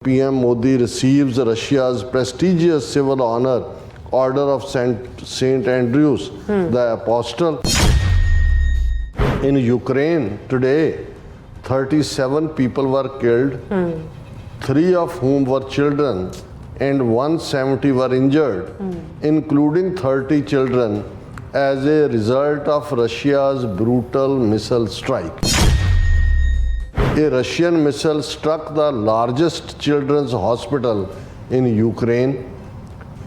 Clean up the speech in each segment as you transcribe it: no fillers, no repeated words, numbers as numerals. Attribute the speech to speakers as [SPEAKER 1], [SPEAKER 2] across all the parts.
[SPEAKER 1] PM Modi receives Russia's prestigious civil honor, Order of St. Andrews, the Apostle. In Ukraine today, 37 people were killed, 3 of whom were children, and 170 were injured, including 30 children, as a result of Russia's brutal missile strike. A Russian missile struck the largest children's hospital in Ukraine,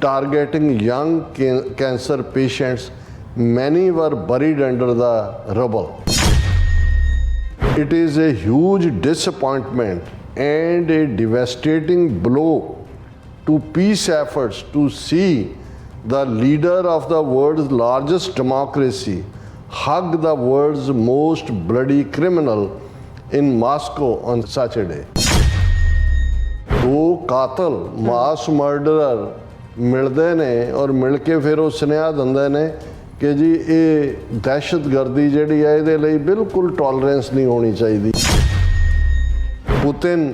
[SPEAKER 1] targeting young cancer patients. Many were buried under the rubble. It is a huge disappointment and a devastating blow to peace efforts to see the leader of the world's largest democracy hug the world's most bloody criminal in Moscow on such a day. ਦੋ ਕਾਤਲ ਮਾਸ ਮਰਡਰਰ ਮਿਲਦੇ ਨੇ ਔਰ ਮਿਲ ਕੇ ਫਿਰ ਉਹ ਸੁਨੇਹਾ ਦਿੰਦੇ ਨੇ ਕਿ ਜੀ ਇਹ ਦਹਿਸ਼ਤਗਰਦੀ ਜਿਹੜੀ ਹੈ ਇਹਦੇ ਲਈ ਬਿਲਕੁਲ ਟੋਲਰੈਂਸ ਨਹੀਂ ਹੋਣੀ ਚਾਹੀਦੀ. Putin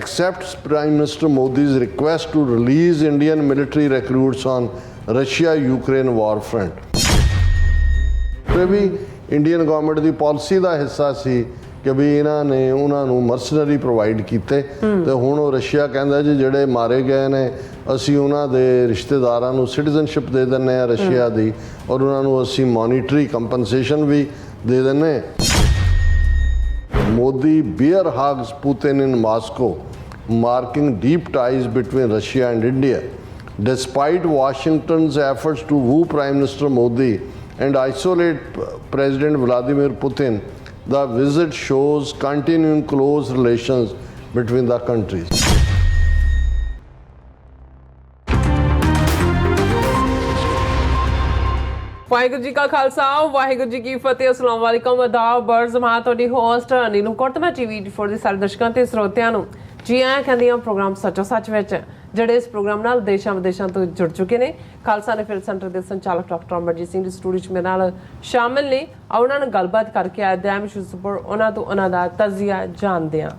[SPEAKER 1] accepts Prime Minister Modi's request to release Indian military recruits on Russia-Ukraine war front. ਇਹ ਵੀ ਇੰਡੀਅਨ ਗਵਰਨਮੈਂਟ ਦੀ ਪਾਲਿਸੀ ਦਾ ਹਿੱਸਾ ਸੀ ਕਿ ਵੀ ਇਹਨਾਂ ਨੇ ਉਹਨਾਂ ਨੂੰ ਮਰਸਨਰੀ ਪ੍ਰੋਵਾਈਡ ਕੀਤੇ ਤੇ ਹੁਣ ਉਹ ਰਸ਼ੀਆ ਕਹਿੰਦਾ ਜੀ ਜਿਹੜੇ ਮਾਰੇ ਗਏ ਨੇ ਅਸੀਂ ਉਹਨਾਂ ਦੇ ਰਿਸ਼ਤੇਦਾਰਾਂ ਨੂੰ ਸਿਟੀਜ਼ਨਸ਼ਿਪ ਦੇ ਦਿੰਦੇ ਹਾਂ ਰਸ਼ੀਆ ਦੀ ਔਰ ਉਹਨਾਂ ਨੂੰ ਅਸੀਂ ਮੋਨੀਟਰੀ ਕੰਪਨਸੇਸ਼ਨ ਵੀ ਦੇ ਦਿੰਦੇ. Modi bear hugs Putin in Moscow, marking deep ties between Russia and India. Despite Washington's efforts to woo Prime Minister Modi and isolate President Vladimir Putin, the visit shows continuing close relations between the countries.
[SPEAKER 2] Waheguru ji ਕਾ ਖਾਲਸਾ ਵਾਹਿਗੁਰੂ ਜੀ ਕੀ ਫਤਿਹ. ਅਸਲਾਮ ਵਾਲੇਕਮ ਆਦਾਬ ਬਰਜ਼ ਮੈਂ ਤੁਹਾਡੀ host Neelu Kotma TV four ਦੇ ਸਾਰੇ ਦਰਸ਼ਕਾਂ ਤੇ ਸਰੋਤਿਆਂ ਨੂੰ ਜੀ ਆਇਆਂ ਕਹਿੰਦੀ ਹਾਂ ਪ੍ਰੋਗਰਾਮ ਸੱਚੋ ਸੱਚ ਵਿੱਚ ਜਿਹੜੇ ਇਸ ਪ੍ਰੋਗਰਾਮ ਨਾਲ ਦੇਸ਼ਾਂ ਵਿਦੇਸ਼ਾਂ ਤੋਂ ਜੁੜ ਚੁੱਕੇ ਨੇ. ਖਾਲਸਾ ਨੈਫਲ ਸੈਂਟਰ ਦੇ ਸੰਚਾਲਕ ਡਾਕਟਰ ਅਮਰਜੀਤ ਸਿੰਘ ਦੀ ਸਟੂਡੀਓ 'ਚ ਮੇਰੇ ਨਾਲ ਸ਼ਾਮਿਲ ਨੇ. ਉਹਨਾਂ ਨਾਲ ਗੱਲਬਾਤ ਕਰਕੇ ਅੱਜ ਦੇ ਇਸ਼ੂਜ਼ ਉਹਨਾਂ ਤੋਂ ਉਹਨਾਂ ਦਾ ਤਜ਼ੀਆ ਜਾਣਦੇ ਹਾਂ.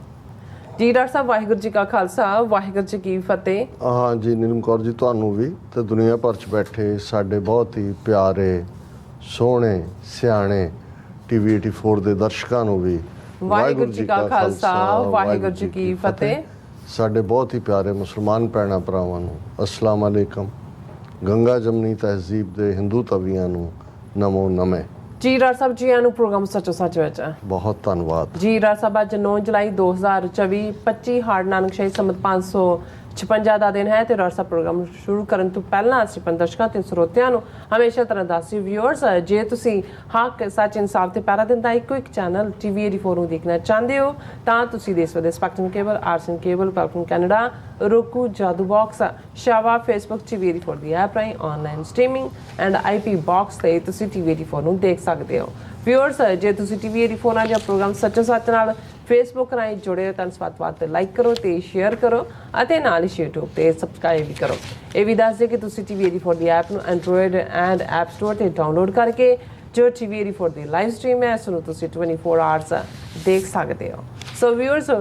[SPEAKER 2] ਜੀ ਡਾਕਟਰ ਸਾਹਿਬ ਵਾਹਿਗੁਰੂ ਜੀ ਕਾ ਖਾਲਸਾ ਵਾਹਿਗੁਰੂ ਜੀ ਕੀ ਫਤਿਹ.
[SPEAKER 1] ਹਾਂ ਜੀ ਨੀਲਮ ਕੌਰ ਜੀ ਤੁਹਾਨੂੰ ਵੀ ਤੇ ਦੁਨੀਆ ਭਰ 'ਚ ਬੈਠੇ ਸਾਡੇ ਬਹੁਤ ਹੀ ਪਿਆਰੇ ਸੋਹਣੇ ਸਿਆਣੇ ਟੀਵੀ 84 ਦੇ ਦਰਸ਼ਕਾਂ ਨੂੰ ਵੀ
[SPEAKER 2] ਵਾਹਿਗੁਰੂ ਜੀ ਕਾ ਖਾਲਸਾ ਵਾਹਿਗੁਰੂ ਜੀ ਕੀ ਫਤਿਹ.
[SPEAKER 1] ਸਾਡੇ ਬਹੁਤ ਹੀ ਪਿਆਰੇ ਮੁਸਲਮਾਨ ਭੈਣਾਂ ਭਰਾਵਾਂ ਨੂੰ ਅਸਲਾਮ ਅਲੈਕਮ. ਗੰਗਾ ਜਮਨੀ ਤਹਿਜ਼ੀਬ ਦੇ ਹਿੰਦੂ ਤਵੀਆਂ ਨੂੰ ਨਮੋ ਨਮੇ.
[SPEAKER 2] ਜੀ ਡਾਕਟਰ ਸਾਹਿਬ ਜੀ ਆਨੂੰ ਪ੍ਰੋਗਰਾਮ ਸੱਚੋ ਸੱਚ ਵਿੱਚ
[SPEAKER 1] ਬਹੁਤ ਧੰਨਵਾਦ.
[SPEAKER 2] ਜੀ ਡਾਕਟਰ ਸਾਹਿਬ ਅੱਜ 9 ਜੁਲਾਈ 2024 25 ਹਾੜ ਨਾਨਕ ਸ਼ਾਹੀ ਸੰਮਤ 556 ਦਾ ਦਿਨ ਹੈ ਤੇ ਡਾਕਟਰ ਸਾਹਿਬ ਪ੍ਰੋਗਰਾਮ ਸ਼ੁਰੂ ਕਰਨ ਤੋਂ ਪਹਿਲਾਂ ਅਸੀਂ ਦਰਸ਼ਕਾਂ ਤੇ ਸਰੋਤਿਆਂ ਨੂੰ ਹਮੇਸ਼ਾ ਤਰ੍ਹਾਂ ਦੱਸੀ ਵਿਊਅਰਸ ਜੇ ਤੁਸੀਂ ਹੱਕ ਸੱਚ ਇਨਸਾਫ ਤੇ ਪਹਿਰਾ ਦਿਨ ਦਾ ਇੱਕੋ ਇੱਕ ਚੈਨਲ TV 84 ਨੂੰ ਦੇਖਣਾ ਚਾਹੁੰਦੇ ਹੋ ਤਾਂ ਤੁਸੀਂ ਦੇਸ਼ ਵਿਦੇਸ਼ ਸਪੈਕਟਰਮ ਕੇਬਲ ਆਰਸਨ ਕੇਬਲ ਪੈਲਕਨ ਕੈਨੇਡਾ roku ਜਾਦੂ ਬਾਕਸ ਸ਼ਾਵਾ ਫੇਸਬੁੱਕ TV 84 ਦੀ ਐਪ ਰਾਹੀਂ online streaming and IP box ਤੇ ਤੁਸੀਂ TV 84 ਨੂੰ ਦੇਖ ਸਕਦੇ ਹੋ. ਵਿਊਅਰਸ ਜੇ ਤੁਸੀਂ TV 84 ਨਾਲ ਜਾਂ ਪ੍ਰੋਗਰਾਮ ਸੱਚੋ ਸੱਚ ਨਾਲ ਫੇਸਬੁੱਕ ਰਾਹੀਂ ਜੁੜੇ ਹੋ ਤਾਂ ਸਵਾਦ ਤੇ ਲਾਈਕ ਕਰੋ ਤੇ ਸ਼ੇਅਰ ਕਰੋ ਅਤੇ ਨਾਲ ਹੀ YouTube ਤੇ ਸਬਸਕ੍ਰਾਈਬ ਵੀ ਕਰੋ. ਇਹ ਵੀ ਦੱਸ ਦਿਓ ਕਿ ਤੁਸੀਂ TV 84 ਦੀ ਐਪ ਨੂੰ ਐਂਡਰੋਇਡ ਐਂਡ ਐਪ ਸਟੋਰ ਤੇ ਡਾਊਨਲੋਡ ਕਰਕੇ ਜੋ TV 84 ਦੀ ਲਾਈਵ ਸਟ੍ਰੀਮ ਹੈ ਉਸ ਨੂੰ ਤੁਸੀਂ 24 ਆਵਰਸ ਦੇਖ ਸਕਦੇ ਹੋ. ਸੋ ਵਿਊਅਰਸ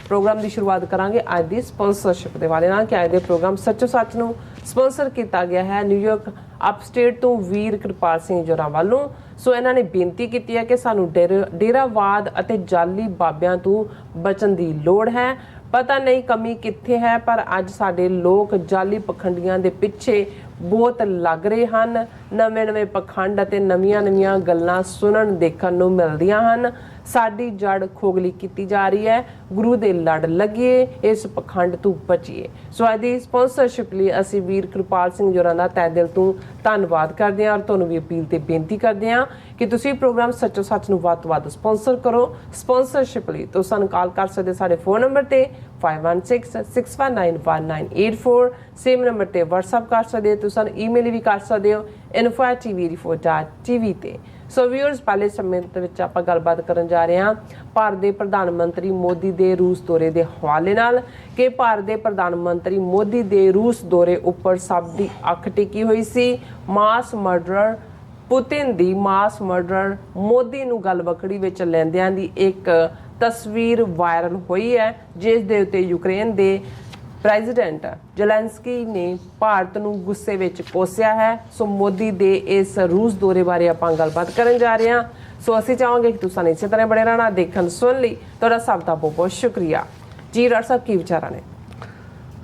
[SPEAKER 2] ਪ੍ਰੋਗਰਾਮ ਦੀ ਸ਼ੁਰੂਆਤ ਕਰਾਂਗੇ ਅੱਜ ਦੀ ਸਪਾਂਸਰਸ਼ਿਪ ਦੇ ਵਾਲੇ ਨਾਲ ਕਿ ਅੱਜ ਦੇ ਪ੍ਰੋਗਰਾਮ ਸੱਚੋ ਸੱਚ ਨੂੰ ਸਪਾਂਸਰ ਕੀਤਾ ਗਿਆ ਹੈ ਨਿਊਯਾਰਕ ਅਪਸਟੇਟ ਤੋਂ ਵੀਰ ਕਿਰਪਾਲ ਸਿੰਘ ਜੋਰਾ ਵੱਲੋਂ. ਸੋ ਇਹਨਾਂ ਨੇ ਬੇਨਤੀ ਕੀਤੀ ਹੈ ਕਿ ਸਾਨੂੰ ਡੇਰਾਵਾਦ ਅਤੇ ਜਾਲੀ ਬਾਬਿਆਂ ਤੋਂ ਬਚਣ ਦੀ ਲੋੜ ਹੈ. ਪਤਾ ਨਹੀਂ ਕਮੀ ਕਿੱਥੇ ਹੈ ਪਰ ਅੱਜ ਸਾਡੇ ਲੋਕ ਜਾਲੀ ਪਖੰਡੀਆਂ ਦੇ ਪਿੱਛੇ ਬਹੁਤ ਲੱਗ ਰਹੇ ਹਨ. ਨਵੇਂ ਪਖੰਡ ਅਤੇ ਨਵੀਆਂ ਗੱਲਾਂ ਸੁਣਨ ਦੇਖਣ ਨੂੰ ਮਿਲਦੀਆਂ ਹਨ. ਸਾਡੀ ਜੜ ਖੋਗਲੀ ਕੀਤੀ ਜਾ ਰਹੀ ਹੈ. ਗੁਰੂ ਦੇ ਲੜ ਲੱਗੀਏ ਇਸ ਪਖੰਡ ਤੋਂ ਬਚੀਏ. ਸੋ ਅੱਜ ਦੀ ਸਪਾਂਸਰਸ਼ਿਪ ਲਈ ਅਸੀਂ ਵੀਰ ਕਿਰਪਾਲ ਸਿੰਘ ਜੋਰਾਂ ਦਾ ਤਹਿ ਦਿਲ ਤੋਂ ਧੰਨਵਾਦ ਕਰਦੇ ਹਾਂ ਔਰ ਤੁਹਾਨੂੰ ਵੀ ਅਪੀਲ ਤੇ ਬੇਨਤੀ ਕਰਦੇ ਹਾਂ ਕਿ ਤੁਸੀਂ ਪ੍ਰੋਗਰਾਮ ਸੱਚੋ ਸੱਚ ਨੂੰ ਵੱਧ ਤੋਂ ਵੱਧ ਸਪਾਂਸਰ ਕਰੋ. ਸਪਾਂਸਰਸ਼ਿਪ ਲਈ ਤੁਸੀਂ ਸਾਨੂੰ ਕਾਲ ਕਰ ਸਕਦੇ ਸਾਡੇ ਫੋਨ ਨੰਬਰ ਤੇ 5166191984 ਸੇਮ ਨੰਬਰ ਤੇ WhatsApp ਕਰ ਸਕਦੇ ਹੋ. ਤੁਸੀਂ ਸਾਨੂੰ ਈਮੇਲ ਵੀ ਕਰ ਸਕਦੇ ਹੋ info@tv84.tv ਤੇ. ਸੋ ਵਿਊਅਰਸ ਪਹਿਲੇ ਸਮੇਂ ਦੇ ਵਿੱਚ ਆਪਾਂ ਗੱਲਬਾਤ ਕਰਨ ਜਾ ਰਹੇ ਹਾਂ ਭਾਰਤ ਦੇ ਪ੍ਰਧਾਨ ਮੰਤਰੀ ਮੋਦੀ ਦੇ ਰੂਸ ਦੌਰੇ ਦੇ ਹਵਾਲੇ ਨਾਲ ਕਿ ਭਾਰਤ ਦੇ ਪ੍ਰਧਾਨ ਮੰਤਰੀ ਮੋਦੀ ਦੇ ਰੂਸ ਦੌਰੇ ਉੱਪਰ ਸਭ ਦੀ ਅੱਖ ਟਿਕੀ ਹੋਈ ਸੀ. ਮਾਸ ਮਰਡਰਰ ਪੁਤਿਨ ਦੀ ਮਾਸ ਮਰਡਰਰ ਮੋਦੀ ਨੂੰ ਗੱਲ ਵਕੜੀ ਵਿੱਚ ਲੈਂਦਿਆਂ ਦੀ ਇੱਕ ਤਸਵੀਰ ਵਾਇਰਲ ਹੋਈ ਹੈ, ਜਿਸ ਦੇ ਉੱਤੇ ਯੂਕਰੇਨ ਦੇ ਪ੍ਰੈਜ਼ੀਡੈਂਟ ਜ਼ੈਲੈਂਸਕੀ ਨੇ ਭਾਰਤ ਨੂੰ ਗੁੱਸੇ ਵਿੱਚ ਕੋਸਿਆ ਹੈ। ਸੋ ਮੋਦੀ ਦੇ ਇਸ ਰੂਸ ਦੌਰੇ ਬਾਰੇ ਆਪਾਂ ਗੱਲਬਾਤ ਕਰਨ ਜਾ ਰਹੇ ਹਾਂ। ਸੋ ਅਸੀਂ ਚਾਹਾਂਗੇ ਕਿ ਤੁਸੀਂ ਇਸੇ ਤਰ੍ਹਾਂ ਬਣੇ ਰਹਿਣਾ। ਦੇਖਣ ਸੁਣ ਲਈ ਤੁਹਾਡਾ ਸਭ ਦਾ ਬਹੁਤ ਬਹੁਤ ਸ਼ੁਕਰੀਆ ਜੀ। ਡਾਕਟਰ ਸਾਹਿਬ ਕੀ ਵਿਚਾਰਾਂ ਨੇ?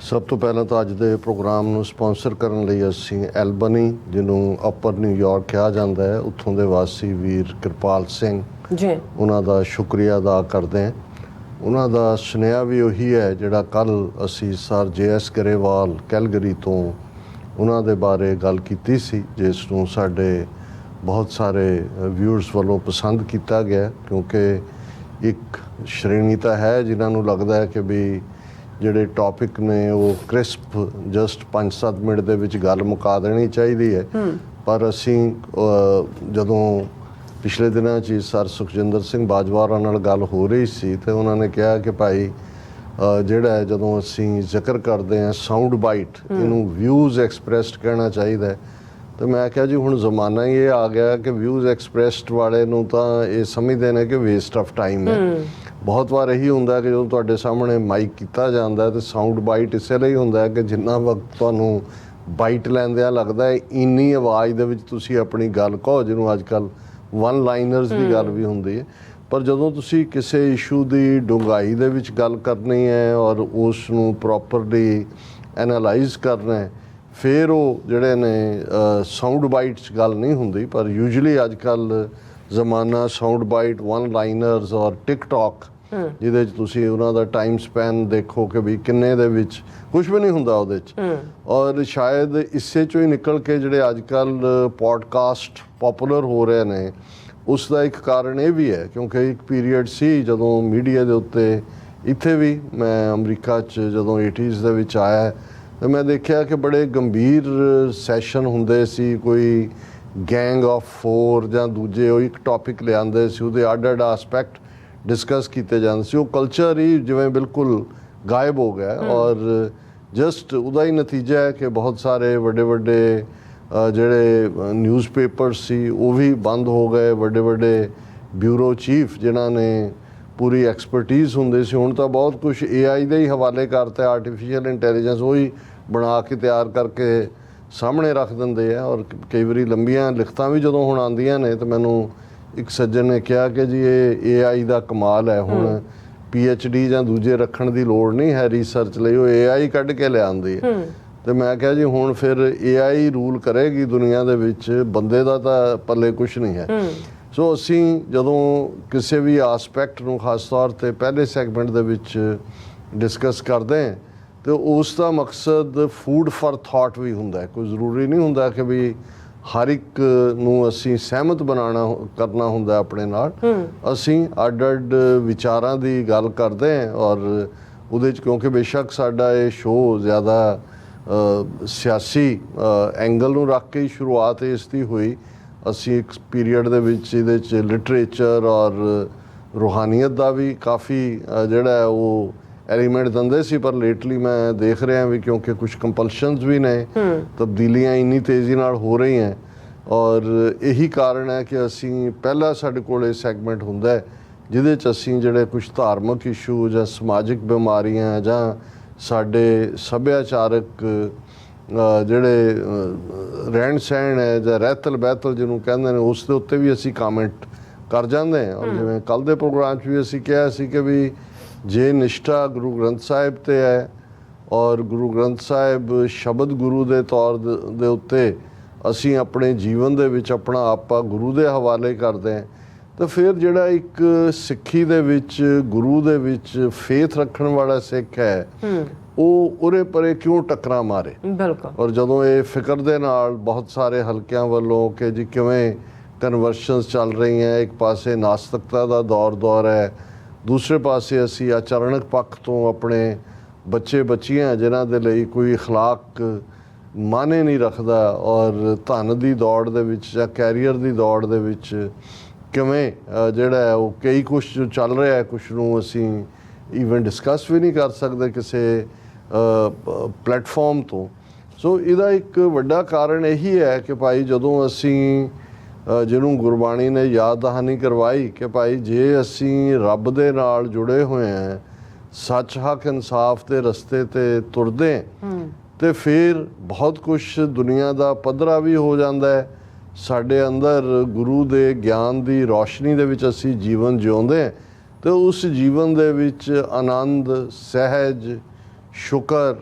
[SPEAKER 1] ਸਭ ਤੋਂ ਪਹਿਲਾਂ ਤਾਂ ਅੱਜ ਦੇ ਪ੍ਰੋਗਰਾਮ ਨੂੰ ਸਪਾਂਸਰ ਕਰਨ ਲਈ ਅਸੀਂ ਐਲਬਨੀ, ਜਿਹਨੂੰ ਅਪਰ ਨਿਊਯਾਰਕ ਕਿਹਾ ਜਾਂਦਾ ਹੈ, ਉੱਥੋਂ ਦੇ ਵਾਸੀ ਵੀਰ ਕਿਰਪਾਲ ਸਿੰਘ
[SPEAKER 2] ਜੀ, ਉਹਨਾਂ
[SPEAKER 1] ਦਾ ਸ਼ੁਕਰੀਆ ਅਦਾ ਕਰਦੇ ਹਾਂ। ਉਹਨਾਂ ਦਾ ਸੁਨੇਹਾ ਵੀ ਉਹੀ ਹੈ ਜਿਹੜਾ ਕੱਲ੍ਹ ਅਸੀਂ ਸਰ JS ਗਰੇਵਾਲ ਕੈਲਗਰੀ ਤੋਂ ਉਹਨਾਂ ਦੇ ਬਾਰੇ ਗੱਲ ਕੀਤੀ ਸੀ, ਜਿਸ ਨੂੰ ਸਾਡੇ ਬਹੁਤ ਸਾਰੇ ਵਿਊਅਰਸ ਵੱਲੋਂ ਪਸੰਦ ਕੀਤਾ ਗਿਆ, ਕਿਉਂਕਿ ਇੱਕ ਸ਼੍ਰੇਣੀ ਤਾਂ ਹੈ ਜਿਨ੍ਹਾਂ ਨੂੰ ਲੱਗਦਾ ਹੈ ਕਿ ਵੀ ਜਿਹੜੇ ਟੌਪਿਕ ਨੇ ਉਹ ਕ੍ਰਿਸਪ ਜਸਟ 5-7 ਮਿੰਟ ਦੇ ਵਿੱਚ ਗੱਲ ਮੁਕਾ ਦੇਣੀ ਚਾਹੀਦੀ ਹੈ। ਪਰ ਅਸੀਂ ਜਦੋਂ ਪਿਛਲੇ ਦਿਨਾਂ 'ਚ ਸਰ ਸੁਖਜਿੰਦਰ ਸਿੰਘ ਬਾਜਵਾ ਨਾਲ ਗੱਲ ਹੋ ਰਹੀ ਸੀ ਤੇ ਉਹਨਾਂ ਨੇ ਕਿਹਾ ਕਿ ਭਾਈ ਜਿਹੜਾ ਹੈ ਜਦੋਂ ਅਸੀਂ ਜ਼ਿਕਰ ਕਰਦੇ ਹਾਂ ਸਾਊਂਡ ਬਾਈਟ, ਇਹਨੂੰ ਵਿਊਜ਼ ਐਕਸਪ੍ਰੈਸਡ ਕਹਿਣਾ ਚਾਹੀਦਾ। ਤੇ ਮੈਂ ਕਿਹਾ ਜੀ ਹੁਣ ਜ਼ਮਾਨਾ ਹੀ ਇਹ ਆ ਗਿਆ ਕਿ ਵਿਊਜ਼ ਐਕਸਪ੍ਰੈਸਡ ਵਾਲੇ ਨੂੰ ਤਾਂ ਇਹ ਸਮਝਦੇ ਨੇ ਕਿ ਵੇਸਟ ਆਫ ਟਾਈਮ ਹੈ। ਬਹੁਤ ਵਾਰ ਇਹੀ ਹੁੰਦਾ ਕਿ ਜਦੋਂ ਤੁਹਾਡੇ ਸਾਹਮਣੇ ਮਾਈਕ ਕੀਤਾ ਜਾਂਦਾ ਤੇ ਸਾਊਂਡ ਬਾਈਟ ਇਸੇ ਲਈ ਹੁੰਦਾ ਕਿ ਜਿੰਨਾ ਵਕਤ ਤੁਹਾਨੂੰ ਬਾਈਟ ਲੈਂਦਿਆਂ ਲੱਗਦਾ ਹੈ ਇੰਨੀ ਆਵਾਜ਼ ਦੇ ਵਿੱਚ ਤੁਸੀਂ ਆਪਣੀ ਗੱਲ ਕਹੋ, ਜਿਹਨੂੰ ਅੱਜ ਕੱਲ੍ਹ ਵਨ ਲਾਈਨਰਸ ਦੀ ਗੱਲ ਵੀ ਹੁੰਦੀ ਹੈ। ਪਰ ਜਦੋਂ ਤੁਸੀਂ ਕਿਸੇ ਇਸ਼ੂ ਦੀ ਡੂੰਘਾਈ ਦੇ ਵਿੱਚ ਗੱਲ ਕਰਨੀ ਹੈ ਔਰ ਉਸ ਨੂੰ ਪ੍ਰੋਪਰਲੀ ਐਨਾਲਾਈਜ਼ ਕਰਨਾ ਹੈ, ਫਿਰ ਉਹ ਜਿਹੜੇ ਨੇ ਸਾਊਂਡ ਬਾਈਟ 'ਚ ਗੱਲ ਨਹੀਂ ਹੁੰਦੀ। ਪਰ ਯੂਜੂਅਲੀ ਅੱਜ ਕੱਲ੍ਹ ਜ਼ਮਾਨਾ ਸਾਊਂਡ ਬਾਈਟ, ਵਨ ਲਾਈਨਰਸ ਔਰ ਟਿਕਟੌਕ, ਜਿਹਦੇ 'ਚ ਤੁਸੀਂ ਉਹਨਾਂ ਦਾ ਟਾਈਮ ਸਪੈਨ ਦੇਖੋ ਕਿ ਵੀ ਕਿੰਨੇ ਦੇ ਵਿੱਚ ਕੁਝ ਵੀ ਨਹੀਂ ਹੁੰਦਾ ਉਹਦੇ 'ਚ। ਔਰ ਸ਼ਾਇਦ ਇਸੇ 'ਚੋਂ ਹੀ ਨਿਕਲ ਕੇ ਜਿਹੜੇ ਅੱਜ ਕੱਲ੍ਹ ਪੋਡਕਾਸਟ ਪੋਪੂਲਰ ਹੋ ਰਹੇ ਨੇ, ਉਸ ਦਾ ਇੱਕ ਕਾਰਨ ਇਹ ਵੀ ਹੈ ਕਿਉਂਕਿ ਇੱਕ ਪੀਰੀਅਡ ਸੀ ਜਦੋਂ ਮੀਡੀਆ ਦੇ ਉੱਤੇ, ਇੱਥੇ ਵੀ ਮੈਂ ਅਮਰੀਕਾ 'ਚ ਜਦੋਂ 80s ਦੇ ਵਿੱਚ ਆਇਆ ਤੇ ਮੈਂ ਦੇਖਿਆ ਕਿ ਬੜੇ ਗੰਭੀਰ ਸੈਸ਼ਨ ਹੁੰਦੇ ਸੀ। ਕੋਈ ਗੈਂਗ ਆਫ 4 ਜਾਂ ਦੂਜੇ ਉਹ ਇੱਕ ਟੌਪਿਕ ਲਿਆਉਂਦੇ ਸੀ, ਉਹਦੇ ਅੱਡ-ਅੱਡ ਆਸਪੈਕਟ ਡਿਸਕਸ ਕੀਤੇ ਜਾਂਦੇ ਸੀ। ਉਹ ਕਲਚਰ ਹੀ ਜਿਵੇਂ ਬਿਲਕੁਲ ਗਾਇਬ ਹੋ ਗਿਆ ਔਰ ਜਸਟ ਉਹਦਾ ਹੀ ਨਤੀਜਾ ਹੈ ਕਿ ਬਹੁਤ ਸਾਰੇ ਵੱਡੇ ਵੱਡੇ ਜਿਹੜੇ ਨਿਊਜ਼ਪੇਪਰ ਸੀ ਉਹ ਵੀ ਬੰਦ ਹੋ ਗਏ। ਵੱਡੇ ਵੱਡੇ ਬਿਊਰੋ ਚੀਫ ਜਿਨ੍ਹਾਂ ਨੇ ਪੂਰੀ ਐਕਸਪਰਟੀਜ਼ ਹੁੰਦੇ ਸੀ, ਹੁਣ ਤਾਂ ਬਹੁਤ ਕੁਝ AI ਦੇ ਹੀ ਹਵਾਲੇ ਕਰਤਾ। ਆਰਟੀਫਿਸ਼ੀਅਲ ਇੰਟੈਲੀਜੈਂਸ ਉਹੀ ਬਣਾ ਕੇ ਤਿਆਰ ਕਰਕੇ ਸਾਹਮਣੇ ਰੱਖ ਦਿੰਦੇ ਆ। ਔਰ ਕਈ ਵਾਰੀ ਲੰਬੀਆਂ ਲਿਖਤਾਂ ਵੀ ਜਦੋਂ ਹੁਣ ਆਉਂਦੀਆਂ ਨੇ ਤਾਂ ਮੈਨੂੰ ਇੱਕ ਸੱਜਣ ਨੇ ਕਿਹਾ ਕਿ ਜੀ ਇਹ AI ਦਾ ਕਮਾਲ ਹੈ, ਹੁਣ PhD ਜਾਂ ਦੂਜੇ ਰੱਖਣ ਦੀ ਲੋੜ ਨਹੀਂ ਹੈ ਰਿਸਰਚ ਲਈ, ਉਹ AI ਕੱਢ ਕੇ ਲਿਆਉਂਦੀ ਹੈ। ਤੇ ਮੈਂ ਕਿਹਾ ਜੀ ਹੁਣ ਫਿਰ AI ਰੂਲ ਕਰੇਗੀ ਦੁਨੀਆ ਦੇ ਵਿੱਚ, ਬੰਦੇ ਦਾ ਤਾਂ ਪੱਲੇ ਕੁਛ ਨਹੀਂ ਹੈ। ਸੋ ਅਸੀਂ ਜਦੋਂ ਕਿਸੇ ਵੀ ਆਸਪੈਕਟ ਨੂੰ ਖਾਸ ਤੌਰ 'ਤੇ ਪਹਿਲੇ ਸੈਗਮੈਂਟ ਦੇ ਵਿੱਚ ਡਿਸਕਸ ਕਰਦੇ ਹਾਂ ਤੇ ਉਸ ਦਾ ਮਕਸਦ ਫੂਡ ਫਾਰ ਥਾਟ ਵੀ ਹੁੰਦਾ ਹੈ। ਕੋਈ ਜ਼ਰੂਰੀ ਨਹੀਂ ਹੁੰਦਾ ਕਿ ਵੀ ਹਰ ਇੱਕ ਨੂੰ ਅਸੀਂ ਸਹਿਮਤ ਕਰਨਾ ਹੁੰਦਾ ਆਪਣੇ ਨਾਲ। ਅਸੀਂ ਅੱਡ-ਅੱਡ ਵਿਚਾਰਾਂ ਦੀ ਗੱਲ ਕਰਦੇ ਹਾਂ ਔਰ ਉਹਦੇ 'ਚ ਕਿਉਂਕਿ ਬੇਸ਼ੱਕ ਸਾਡਾ ਇਹ ਸ਼ੋਅ ਜ਼ਿਆਦਾ ਸਿਆਸੀ ਐਂਗਲ ਨੂੰ ਰੱਖ ਕੇ ਹੀ ਸ਼ੁਰੂਆਤ ਇਸ ਦੀ ਹੋਈ। ਅਸੀਂ ਇੱਕ ਪੀਰੀਅਡ ਦੇ ਵਿੱਚ ਇਹਦੇ 'ਚ ਲਿਟਰੇਚਰ ਔਰ ਰੂਹਾਨੀਅਤ ਦਾ ਵੀ ਕਾਫੀ ਜਿਹੜਾ ਉਹ ਐਲੀਮੈਂਟ ਦਿੰਦੇ ਸੀ, ਪਰ ਲੇਟਲੀ ਮੈਂ ਦੇਖ ਰਿਹਾ ਵੀ ਕਿਉਂਕਿ ਕੁਝ ਕੰਪਲਸ਼ਨਸ ਵੀ ਨੇ, ਤਬਦੀਲੀਆਂ ਇੰਨੀ ਤੇਜ਼ੀ ਨਾਲ ਹੋ ਰਹੀਆਂ ਔਰ ਇਹੀ ਕਾਰਨ ਹੈ ਕਿ ਅਸੀਂ ਪਹਿਲਾਂ ਸਾਡੇ ਕੋਲ ਇਹ ਸੈਗਮੈਂਟ ਹੁੰਦਾ ਹੈ ਜਿਹਦੇ 'ਚ ਅਸੀਂ ਜਿਹੜੇ ਕੁਝ ਧਾਰਮਿਕ ਇਸ਼ੂ ਜਾਂ ਸਮਾਜਿਕ ਬਿਮਾਰੀਆਂ ਜਾਂ ਸਾਡੇ ਸੱਭਿਆਚਾਰਕ ਜਿਹੜੇ ਰਹਿਣ ਸਹਿਣ ਹੈ ਜਾਂ ਰਹਿਤਲ ਬਹਿਤਲ ਜਿਹਨੂੰ ਕਹਿੰਦੇ ਨੇ, ਉਸ ਦੇ ਉੱਤੇ ਵੀ ਅਸੀਂ ਕਾਮੈਂਟ ਕਰ ਜਾਂਦੇ ਹਾਂ। ਔਰ ਜਿਵੇਂ ਕੱਲ੍ਹ ਦੇ ਪ੍ਰੋਗਰਾਮ 'ਚ ਵੀ ਅਸੀਂ ਕਿਹਾ ਸੀ ਕਿ ਵੀ ਜੇ ਨਿਸ਼ਠਾ ਗੁਰੂ ਗ੍ਰੰਥ ਸਾਹਿਬ 'ਤੇ ਹੈ ਔਰ ਗੁਰੂ ਗ੍ਰੰਥ ਸਾਹਿਬ ਸ਼ਬਦ ਗੁਰੂ ਦੇ ਤੌਰ ਦੇ ਉੱਤੇ ਅਸੀਂ ਆਪਣੇ ਜੀਵਨ ਦੇ ਵਿੱਚ ਆਪਣਾ ਆਪਾ ਗੁਰੂ ਦੇ ਹਵਾਲੇ ਕਰਦੇ ਹਾਂ, ਤਾਂ ਫਿਰ ਜਿਹੜਾ ਇੱਕ ਸਿੱਖੀ ਦੇ ਵਿੱਚ ਗੁਰੂ ਦੇ ਵਿੱਚ ਫੇਥ ਰੱਖਣ ਵਾਲਾ ਸਿੱਖ ਹੈ ਉਹ ਉਰੇ ਪਰੇ ਕਿਉਂ ਟੱਕਰਾਂ ਮਾਰੇ।
[SPEAKER 2] ਬਿਲਕੁਲ।
[SPEAKER 1] ਔਰ ਜਦੋਂ ਇਹ ਫਿਕਰ ਦੇ ਨਾਲ ਬਹੁਤ ਸਾਰੇ ਹਲਕਿਆਂ ਵੱਲੋਂ ਕਿ ਜੀ ਕਿਵੇਂ ਕਨਵਰਸ਼ਨਸ ਚੱਲ ਰਹੀਆਂ, ਇੱਕ ਪਾਸੇ ਨਾਸਤਿਕਤਾ ਦਾ ਦੌਰ ਹੈ, ਦੂਸਰੇ ਪਾਸੇ ਅਸੀਂ ਆਚਰਣਕ ਪੱਖ ਤੋਂ ਆਪਣੇ ਬੱਚੇ ਬੱਚੀਆਂ ਜਿਨ੍ਹਾਂ ਦੇ ਲਈ ਕੋਈ ਅਖਲਾਕ ਮਾਨੇ ਨਹੀਂ ਰੱਖਦਾ ਔਰ ਧਨ ਦੀ ਦੌੜ ਦੇ ਵਿੱਚ ਜਾਂ ਕੈਰੀਅਰ ਦੀ ਦੌੜ ਦੇ ਵਿੱਚ ਕਿਵੇਂ ਜਿਹੜਾ ਹੈ ਉਹ ਕਈ ਕੁਛ ਜੋ ਚੱਲ ਰਿਹਾ ਹੈ, ਕੁਛ ਨੂੰ ਅਸੀਂ ਈਵਨ ਡਿਸਕਸ ਵੀ ਨਹੀਂ ਕਰ ਸਕਦੇ ਕਿਸੇ ਪਲੇਟਫਾਰਮ ਤੋਂ। ਸੋ ਇਹਦਾ ਇੱਕ ਵੱਡਾ ਕਾਰਨ ਇਹੀ ਹੈ ਕਿ ਭਾਈ ਜਦੋਂ ਅਸੀਂ ਜਿਹਨੂੰ ਗੁਰਬਾਣੀ ਨੇ ਯਾਦ ਦਹਾਨੀ ਕਰਵਾਈ ਕਿ ਭਾਈ ਜੇ ਅਸੀਂ ਰੱਬ ਦੇ ਨਾਲ ਜੁੜੇ ਹੋਏ ਹਾਂ, ਸੱਚ ਹੱਕ ਇਨਸਾਫ ਦੇ ਰਸਤੇ ਤੇ ਤੁਰਦੇ ਹਾਂ, ਤੇ ਫਿਰ ਬਹੁਤ ਕੁਛ ਦੁਨੀਆ ਦਾ ਪੱਧਰਾ ਵੀ ਹੋ ਜਾਂਦਾ ਹੈ। ਸਾਡੇ ਅੰਦਰ ਗੁਰੂ ਦੇ ਗਿਆਨ ਦੀ ਰੌਸ਼ਨੀ ਦੇ ਵਿੱਚ ਅਸੀਂ ਜੀਵਨ ਜਿਉਂਦੇ ਹਾਂ, ਤੇ ਉਸ ਜੀਵਨ ਦੇ ਵਿੱਚ ਆਨੰਦ, ਸਹਿਜ, ਸ਼ੁਕਰ,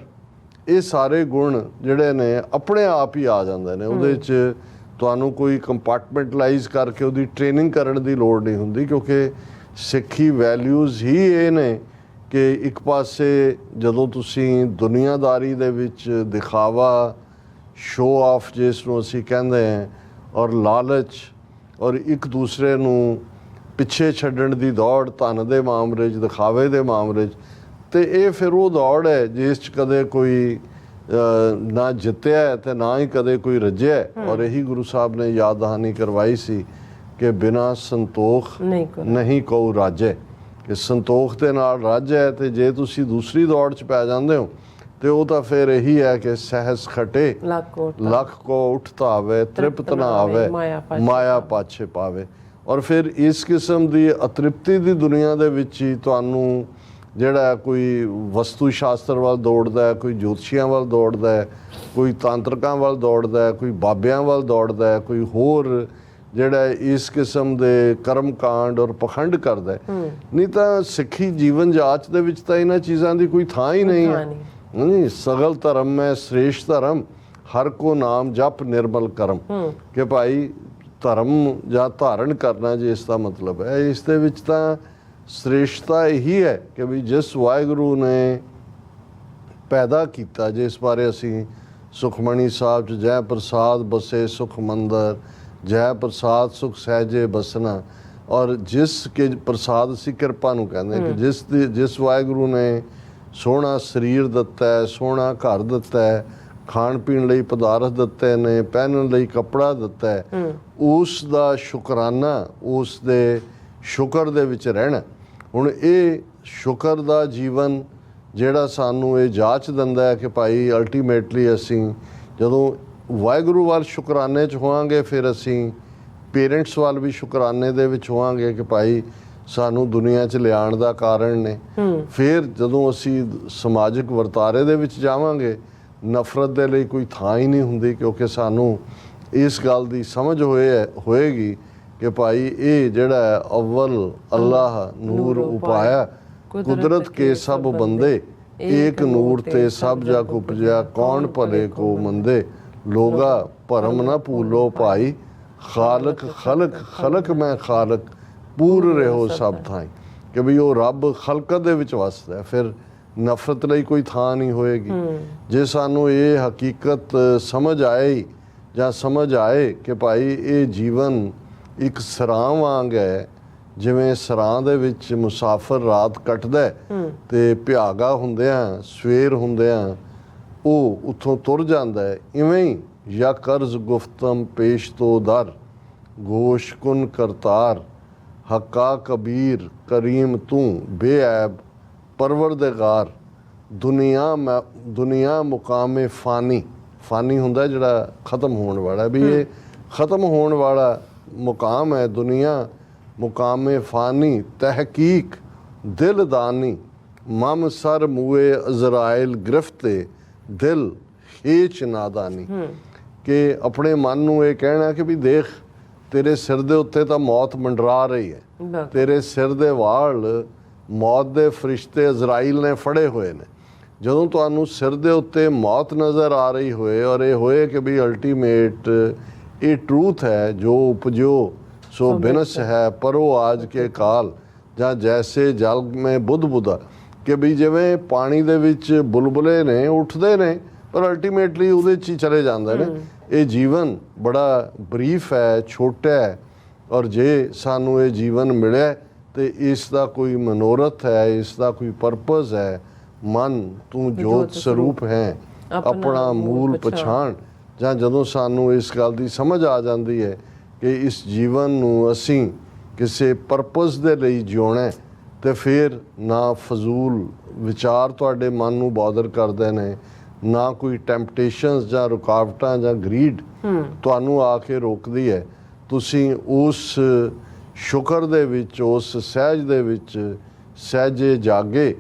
[SPEAKER 1] ਇਹ ਸਾਰੇ ਗੁਣ ਜਿਹੜੇ ਨੇ ਆਪਣੇ ਆਪ ਹੀ ਆ ਜਾਂਦੇ ਨੇ। ਉਹਦੇ 'ਚ ਤੁਹਾਨੂੰ ਕੋਈ ਕੰਪਾਰਟਮੈਂਟਲਾਈਜ਼ ਕਰਕੇ ਉਹਦੀ ਟ੍ਰੇਨਿੰਗ ਕਰਨ ਦੀ ਲੋੜ ਨਹੀਂ ਹੁੰਦੀ, ਕਿਉਂਕਿ ਸਿੱਖੀ ਵੈਲਿਊਜ਼ ਹੀ ਇਹ ਨੇ ਕਿ ਇੱਕ ਪਾਸੇ ਜਦੋਂ ਤੁਸੀਂ ਦੁਨੀਆਦਾਰੀ ਦੇ ਵਿੱਚ ਦਿਖਾਵਾ, ਸ਼ੋਅ ਆਫ ਜਿਸ ਨੂੰ ਅਸੀਂ ਕਹਿੰਦੇ ਹਾਂ, ਔਰ ਲਾਲਚ, ਔਰ ਇੱਕ ਦੂਸਰੇ ਨੂੰ ਪਿੱਛੇ ਛੱਡਣ ਦੀ ਦੌੜ, ਧਨ ਦੇ ਮਾਮਲੇ 'ਚ, ਦਿਖਾਵੇ ਦੇ ਮਾਮਲੇ 'ਚ, ਤੇ ਇਹ ਫਿਰ ਉਹ ਦੌੜ ਹੈ ਜਿਸ 'ਚ ਕਦੇ ਕੋਈ ਨਾ ਜਿੱਤਿਆ ਤੇ ਨਾ ਹੀ ਕਦੇ ਕੋਈ ਰੱਜਿਆ। ਔਰ ਇਹੀ ਗੁਰੂ ਸਾਹਿਬ ਨੇ ਯਾਦ ਦਹਾਨੀ ਕਰਵਾਈ ਸੀ ਕਿ ਬਿਨਾਂ ਸੰਤੋਖ ਨਹੀਂ ਕਉ ਰਾਜੈ, ਕਿ ਸੰਤੋਖ ਦੇ ਨਾਲ ਰਾਜ ਹੈ। ਤੇ ਜੇ ਤੁਸੀਂ ਦੂਸਰੀ ਦੌੜ 'ਚ ਪੈ ਜਾਂਦੇ ਹੋ ਤੇ ਉਹ ਤਾਂ ਫਿਰ ਇਹੀ ਹੈ ਕਿ ਸਹਿਸ ਖਟੇ ਲੱਖ ਕੋ ਉਠ ਧਾਵੇ, ਤ੍ਰਿਪਤ ਨਾ ਆਵੇ, ਮਾਇਆ ਪਾਛੇ ਪਾਵੇ। ਔਰ ਫਿਰ ਇਸ ਕਿਸਮ ਦੀ ਅਤ੍ਰਿਪਤੀ ਦੀ ਦੁਨੀਆ ਦੇ ਵਿੱਚ ਹੀ ਤੁਹਾਨੂੰ ਜਿਹੜਾ ਕੋਈ ਵਸਤੂ ਸ਼ਾਸਤਰ ਵੱਲ ਦੌੜਦਾ ਹੈ, ਕੋਈ ਜੋਤਸ਼ੀਆਂ ਵੱਲ ਦੌੜਦਾ ਹੈ, ਕੋਈ ਤਾਂਤਰਿਕਾਂ ਵੱਲ ਦੌੜਦਾ ਹੈ, ਕੋਈ ਬਾਬਿਆਂ ਵੱਲ ਦੌੜਦਾ ਹੈ, ਕੋਈ ਹੋਰ ਜਿਹੜਾ ਇਸ ਕਿਸਮ ਦੇ ਕਰਮ ਕਾਂਡ ਔਰ ਪਖੰਡ ਕਰਦਾ ਹੈ। ਨਹੀਂ ਤਾਂ ਸਿੱਖੀ ਜੀਵਨ ਜਾਚ ਦੇ ਵਿੱਚ ਤਾਂ ਇਹਨਾਂ ਚੀਜ਼ਾਂ ਦੀ ਕੋਈ ਥਾਂ ਹੀ ਨਹੀਂ ਹੈ। ਨਹੀਂ, ਸਗਲ ਧਰਮ ਮੈਂ ਸ੍ਰੇਸ਼ਟ ਧਰਮ, ਹਰ ਕੋ ਨਾਮ ਜਪ ਨਿਰਮਲ ਕਰਮ, ਕਿ ਭਾਈ ਧਰਮ ਜਾਂ ਧਾਰਨ ਕਰਨਾ ਜੇ ਇਸ ਦਾ ਮਤਲਬ ਹੈ, ਇਸ ਦੇ ਵਿੱਚ ਤਾਂ ਸ੍ਰੇਸ਼ਟਤਾ ਇਹੀ ਹੈ ਕਿ ਵੀ ਜਿਸ ਵਾਹਿਗੁਰੂ ਨੇ ਪੈਦਾ ਕੀਤਾ, ਜਿਸ ਬਾਰੇ ਅਸੀਂ ਸੁਖਮਣੀ ਸਾਹਿਬ 'ਚ ਜੈ ਪ੍ਰਸਾਦ ਬਸੇ ਸੁਖ ਮੰਦਰ, ਜੈ ਪ੍ਰਸਾਦ ਸੁਖ ਸਹਿਜੇ ਬਸਨਾ, ਔਰ ਜਿਸ ਕੇ ਪ੍ਰਸਾਦ ਅਸੀਂ ਕਿਰਪਾ ਨੂੰ ਕਹਿੰਦੇ ਕਿ ਜਿਸ ਵਾਹਿਗੁਰੂ ਨੇ ਸੋਹਣਾ ਸਰੀਰ ਦਿੱਤਾ ਹੈ, ਸੋਹਣਾ ਘਰ ਦਿੱਤਾ ਹੈ, ਖਾਣ ਪੀਣ ਲਈ ਪਦਾਰਥ ਦਿੱਤੇ ਨੇ, ਪਹਿਨਣ ਲਈ ਕੱਪੜਾ ਦਿੱਤਾ ਹੈ, ਉਸ ਦਾ ਸ਼ੁਕਰਾਨਾ, ਉਸ ਦੇ ਸ਼ੁਕਰ ਦੇ ਵਿੱਚ ਰਹਿਣਾ। ਹੁਣ ਇਹ ਸ਼ੁਕਰ ਦਾ ਜੀਵਨ ਜਿਹੜਾ ਸਾਨੂੰ ਇਹ ਜਾਚ ਦਿੰਦਾ ਹੈ ਕਿ ਭਾਈ ਅਲਟੀਮੇਟਲੀ ਅਸੀਂ ਜਦੋਂ ਵਾਹਿਗੁਰੂ ਵੱਲ ਸ਼ੁਕਰਾਨੇ 'ਚ ਹੋਵਾਂਗੇ, ਫਿਰ ਅਸੀਂ ਪੇਰੈਂਟਸ ਵੱਲ ਵੀ ਸ਼ੁਕਰਾਨੇ ਦੇ ਵਿੱਚ ਹੋਵਾਂਗੇ ਕਿ ਭਾਈ ਸਾਨੂੰ ਦੁਨੀਆ 'ਚ ਲਿਆਉਣ ਦਾ ਕਾਰਨ ਨੇ। ਫਿਰ ਜਦੋਂ ਅਸੀਂ ਸਮਾਜਿਕ ਵਰਤਾਰੇ ਦੇ ਵਿੱਚ ਜਾਵਾਂਗੇ, ਨਫ਼ਰਤ ਦੇ ਲਈ ਕੋਈ ਥਾਂ ਹੀ ਨਹੀਂ ਹੁੰਦੀ, ਕਿਉਂਕਿ ਸਾਨੂੰ ਇਸ ਗੱਲ ਦੀ ਸਮਝ ਹੋਏਗੀ ਕਿ ਭਾਈ ਇਹ ਜਿਹੜਾ ਹੈ ਅਵਲ ਅੱਲਾਹ ਨੂਰ ਉਪਾਇਆ, ਕੁਦਰਤ ਕੇ ਸਭ ਬੰਦੇ, ਏਕ ਨੂਰ ਤੇ ਸਭ ਜਗ ਉਪਜਿਆ, ਕੌਣ ਭਲੇ ਕੋ ਮੰਦੇ, ਲੋਗਾ ਭਰਮ ਨਾ ਭੂਲੋ ਭਾਈ, ਖਾਲਕ ਖਲਕ ਖਲਕ ਮੈਂ ਖਾਲਕ, ਪੂਰ ਰਹੋ ਸਭ ਥਾਈ, ਕਿ ਵੀ ਉਹ ਰੱਬ ਖਲਕਤ ਦੇ ਵਿੱਚ ਵਸਦਾ, ਫਿਰ ਨਫ਼ਰਤ ਲਈ ਕੋਈ ਥਾਂ ਨਹੀਂ ਹੋਏਗੀ। ਜੇ ਸਾਨੂੰ ਇਹ ਹਕੀਕਤ ਸਮਝ ਆਏ ਜਾਂ ਸਮਝ ਆਏ ਕਿ ਭਾਈ ਇਹ ਜੀਵਨ ਇੱਕ ਸਰਾਂ ਵਾਂਗ ਹੈ, ਜਿਵੇਂ ਸਰਾਂ ਦੇ ਵਿੱਚ ਮੁਸਾਫਰ ਰਾਤ ਕੱਟਦਾ ਤੇ ਭਿਆਗਾ ਹੁੰਦਿਆਂ ਸਵੇਰ ਹੁੰਦਿਆਂ ਉਹ ਉੱਥੋਂ ਤੁਰ ਜਾਂਦਾ ਹੈ, ਇਵੇਂ ਹੀ ਜਾਂ ਕਰਜ਼ ਗੁਫਤਮ ਪੇਸ਼ ਤੋਂ ਦਰ, ਗੋਸ਼ ਕੁਨ ਕਰਤਾਰ, ਹੱਕਾ ਕਬੀਰ ਕਰੀਮ ਤੂੰ ਬੇਐਬ ਪਰਵਰਦਗਾਰ, ਦੁਨੀਆ ਮੁਕਾਮੇ ਫਾਨੀ, ਫਾਨੀ ਹੁੰਦਾ ਜਿਹੜਾ ਖ਼ਤਮ ਹੋਣ ਵਾਲਾ, ਵੀ ਇਹ ਖ਼ਤਮ ਹੋਣ ਵਾਲਾ ਮੁਕਾਮ ਹੈ ਦੁਨੀਆ, ਮੁਕਾਮੇ ਫਾਨੀ ਤਹਿਕੀਕ ਦਿਲਦਾਨੀ, ਮਮ ਸਰ ਮੂਏ ਅਜ਼ਰਾਇਲ ਗ੍ਰਿਫਤੇ ਦਿਲ ਹੀਚ ਨਾਦਾਨੀ, ਕਿ ਆਪਣੇ ਮਨ ਨੂੰ ਇਹ ਕਹਿਣਾ ਕਿ ਵੀ ਦੇਖ ਤੇਰੇ ਸਿਰ ਦੇ ਉੱਤੇ ਤਾਂ ਮੌਤ ਮੰਡਰਾ ਰਹੀ ਹੈ, ਤੇਰੇ ਸਿਰ ਦੇ ਵਾਲ ਮੌਤ ਦੇ ਫਰਿਸ਼ਤੇ ਅਜ਼ਰਾਈਲ ਨੇ ਫੜੇ ਹੋਏ ਨੇ। ਜਦੋਂ ਤੁਹਾਨੂੰ ਸਿਰ ਦੇ ਉੱਤੇ ਮੌਤ ਨਜ਼ਰ ਆ ਰਹੀ ਹੋਏ ਔਰ ਇਹ ਹੋਏ ਕਿ ਵੀ ਅਲਟੀਮੇਟ ਇਹ ਟਰੂਥ ਹੈ, ਜੋ ਉਪਜੋ ਸੋ ਬਿਨਸ ਹੈ ਪਰੋ ਆਜ ਕੇ ਕਾਲ, ਜਾਂ ਜੈਸੇ ਜਲ ਮੈਂ ਬੁੱਧ ਬੁੱਧਾ, ਕਿ ਵੀ ਜਿਵੇਂ ਪਾਣੀ ਦੇ ਵਿੱਚ ਬੁਲਬੁਲੇ ਨੇ ਉੱਠਦੇ ਨੇ ਪਰ ਅਲਟੀਮੇਟਲੀ ਉਹਦੇ 'ਚ ਹੀ ਚਲੇ ਜਾਂਦੇ ਨੇ। ਇਹ ਜੀਵਨ ਬੜਾ ਬਰੀਫ ਹੈ, ਛੋਟਾ ਹੈ, ਔਰ ਜੇ ਸਾਨੂੰ ਇਹ ਜੀਵਨ ਮਿਲਿਆ ਤੇ ਇਸ ਦਾ ਕੋਈ ਮਨੋਰਥ ਹੈ, ਇਸ ਦਾ ਕੋਈ ਪਰਪਸ ਹੈ। ਮਨ ਤੂੰ ਜੋਤ ਸਰੂਪ ਹੈ, ਆਪਣਾ ਮੂਲ ਪਛਾਣ, ਜਾਂ ਜਦੋਂ ਸਾਨੂੰ ਇਸ ਗੱਲ ਦੀ ਸਮਝ ਆ ਜਾਂਦੀ ਹੈ ਕਿ ਇਸ ਜੀਵਨ ਨੂੰ ਅਸੀਂ ਕਿਸੇ ਪਰਪਸ ਦੇ ਲਈ ਜਿਉਣਾ, ਤੇ ਫਿਰ ਨਾ ਫਜ਼ੂਲ ਵਿਚਾਰ ਤੁਹਾਡੇ ਮਨ ਨੂੰ ਬਾਦਰ ਕਰਦੇ ਨੇ, ਨਾ ਕੋਈ ਟੈਂਪਟੇਸ਼ਨਸ ਜਾਂ ਰੁਕਾਵਟਾਂ ਜਾਂ ਗਰੀਡ ਤੁਹਾਨੂੰ ਆ ਕੇ ਰੋਕਦੀ ਹੈ। ਤੁਸੀਂ ਉਸ ਸ਼ੁਕਰ ਦੇ ਵਿੱਚ, ਉਸ ਸਹਿਜ ਦੇ ਵਿੱਚ, ਸਹਿਜੇ ਜਾਗੇ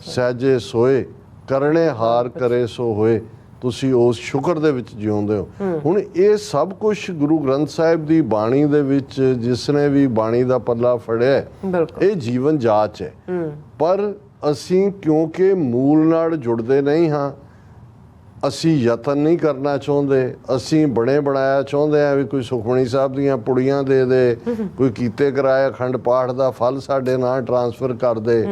[SPEAKER 1] ਸਹਿਜੇ ਸੋਏ, ਕਰਨੇ ਹਾਰ ਕਰੇ ਸੋ ਹੋਏ, ਤੁਸੀਂ ਉਸ ਸ਼ੁਕਰ ਦੇ ਵਿੱਚ ਜਿਉਂਦੇ ਹੋ। ਹੁਣ ਇਹ ਸਭ ਕੁਝ ਗੁਰੂ ਗ੍ਰੰਥ ਸਾਹਿਬ ਦੀ ਬਾਣੀ ਦੇ ਵਿੱਚ ਜਿਸ ਨੇ ਵੀ ਬਾਣੀ ਦਾ ਪੱਲਾ ਫੜਿਆ, ਇਹ ਜੀਵਨ ਜਾਚ ਹੈ। ਪਰ ਅਸੀਂ ਕਿਉਂਕਿ ਮੂਲ ਨਾਲ ਜੁੜਦੇ ਨਹੀਂ ਹਾਂ, ਅਸੀਂ ਯਤਨ ਨਹੀਂ ਕਰਨਾ ਚਾਹੁੰਦੇ, ਅਸੀਂ ਬਣੇ ਬਣਾਇਆ ਚਾਹੁੰਦੇ ਆ ਵੀ ਕੋਈ ਸੁਖਮਣੀ ਸਾਹਿਬ ਦੀਆਂ ਪੁੜੀਆਂ ਦੇ ਦੇ, ਕੋਈ ਕੀਤੇ ਕਰਾਇਆ ਅਖੰਡ ਪਾਠ ਦਾ ਫਲ ਸਾਡੇ ਨਾਲ ਟਰਾਂਸਫਰ ਕਰ ਦੇ,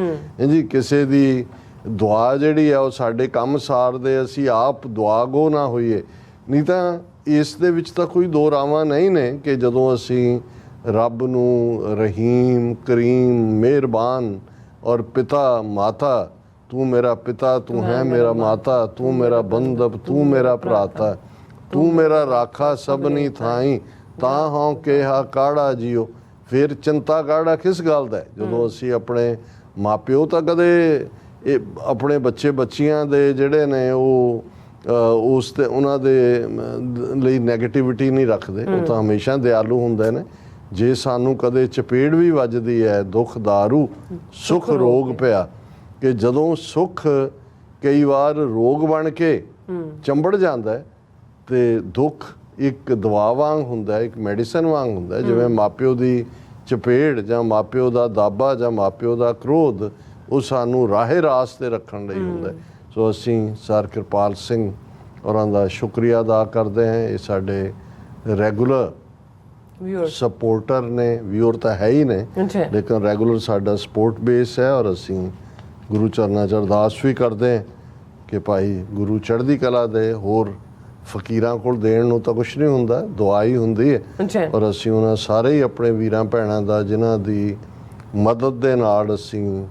[SPEAKER 1] ਜੀ ਕਿਸੇ ਦੀ ਦੁਆ ਜਿਹੜੀ ਆ ਉਹ ਸਾਡੇ ਕੰਮ ਸਾਰ ਦੇ, ਅਸੀਂ ਆਪ ਦੁਆਗੋ ਨਾ ਹੋਈਏ। ਨਹੀਂ ਤਾਂ ਇਸ ਦੇ ਵਿੱਚ ਤਾਂ ਕੋਈ ਦੋ ਰਾਵਾਂ ਨਹੀਂ ਨੇ ਕਿ ਜਦੋਂ ਅਸੀਂ ਰੱਬ ਨੂੰ ਰਹੀਮ, ਕਰੀਮ, ਮਿਹਰਬਾਨ ਔਰ ਪਿਤਾ ਮਾਤਾ, ਤੂੰ ਮੇਰਾ ਪਿਤਾ, ਤੂੰ ਹੈ ਮੇਰਾ ਮਾਤਾ, ਤੂੰ ਮੇਰਾ ਬੰਧਪ, ਤੂੰ ਮੇਰਾ ਭਰਾਤਾ, ਤੂੰ ਮੇਰਾ ਰਾਖਾ ਸਭਨੀ ਥਾਈ, ਤਾਂ ਹੋਂ ਕਿਹਾ ਕਾੜਾ ਜੀਓ। ਫਿਰ ਚਿੰਤਾ ਕਾੜਾ ਕਿਸ ਗੱਲ ਦਾ? ਜਦੋਂ ਅਸੀਂ ਆਪਣੇ ਮਾਪਿਓ ਤਾਂ ਕਦੇ ਇਹ ਆਪਣੇ ਬੱਚੇ ਬੱਚੀਆਂ ਦੇ ਜਿਹੜੇ ਨੇ ਉਹ ਉਸ ਤੇ ਉਹਨਾਂ ਦੇ ਲਈ ਨੈਗੇਟਿਵਿਟੀ ਨਹੀਂ ਰੱਖਦੇ, ਉਹ ਤਾਂ ਹਮੇਸ਼ਾ ਦਿਆਲੂ ਹੁੰਦੇ ਨੇ। ਜੇ ਸਾਨੂੰ ਕਦੇ ਚਪੇੜ ਵੀ ਵੱਜਦੀ ਹੈ, ਦੁੱਖ ਦਾਰੂ ਸੁੱਖ ਰੋਗ ਪਿਆ, ਕਿ ਜਦੋਂ ਸੁੱਖ ਕਈ ਵਾਰ ਰੋਗ ਬਣ ਕੇ ਚੰਬੜ ਜਾਂਦਾ ਤੇ ਦੁੱਖ ਇੱਕ ਦਵਾ ਵਾਂਗ ਹੁੰਦਾ, ਇੱਕ ਮੈਡੀਸਨ ਵਾਂਗ ਹੁੰਦਾ। ਜਿਵੇਂ ਮਾਪਿਓ ਦੀ ਚਪੇੜ ਜਾਂ ਮਾਪਿਓ ਦਾ ਦਾਬਾ ਜਾਂ ਮਾਪਿਓ ਦਾ ਕ੍ਰੋਧ ਉਹ ਸਾਨੂੰ ਰਾਹੇ ਰਾਸਤੇ ਰੱਖਣ ਲਈ ਹੁੰਦਾ। ਸੋ ਅਸੀਂ ਸਰ ਕਿਰਪਾਲ ਸਿੰਘ ਹੋਰਾਂ ਦਾ ਸ਼ੁਕਰੀਆ ਅਦਾ ਕਰਦੇ ਹਾਂ। ਇਹ ਸਾਡੇ ਰੈਗੂਲਰ ਸਪੋਰਟਰ ਨੇ, ਵਿਊਅਰ ਤਾਂ ਹੈ ਹੀ ਨੇ, ਲੇਕਿਨ ਰੈਗੂਲਰ ਸਾਡਾ ਸਪੋਰਟ ਬੇਸ ਹੈ। ਔਰ ਅਸੀਂ ਗੁਰੂ ਚਰਨਾਂ 'ਚ ਅਰਦਾਸ ਵੀ ਕਰਦੇ ਹਾਂ ਕਿ ਭਾਈ ਗੁਰੂ ਚੜ੍ਹਦੀ ਕਲਾ ਦੇ। ਹੋਰ ਫਕੀਰਾਂ ਕੋਲ ਦੇਣ ਨੂੰ ਤਾਂ ਕੁਛ ਨਹੀਂ ਹੁੰਦਾ, ਦੁਆ ਹੀ ਹੁੰਦੀ ਹੈ। ਔਰ ਅਸੀਂ ਉਹਨਾਂ ਸਾਰੇ ਹੀ ਆਪਣੇ ਵੀਰਾਂ ਭੈਣਾਂ ਦਾ ਜਿਨ੍ਹਾਂ ਦੀ ਮਦਦ ਦੇ ਨਾਲ ਅਸੀਂ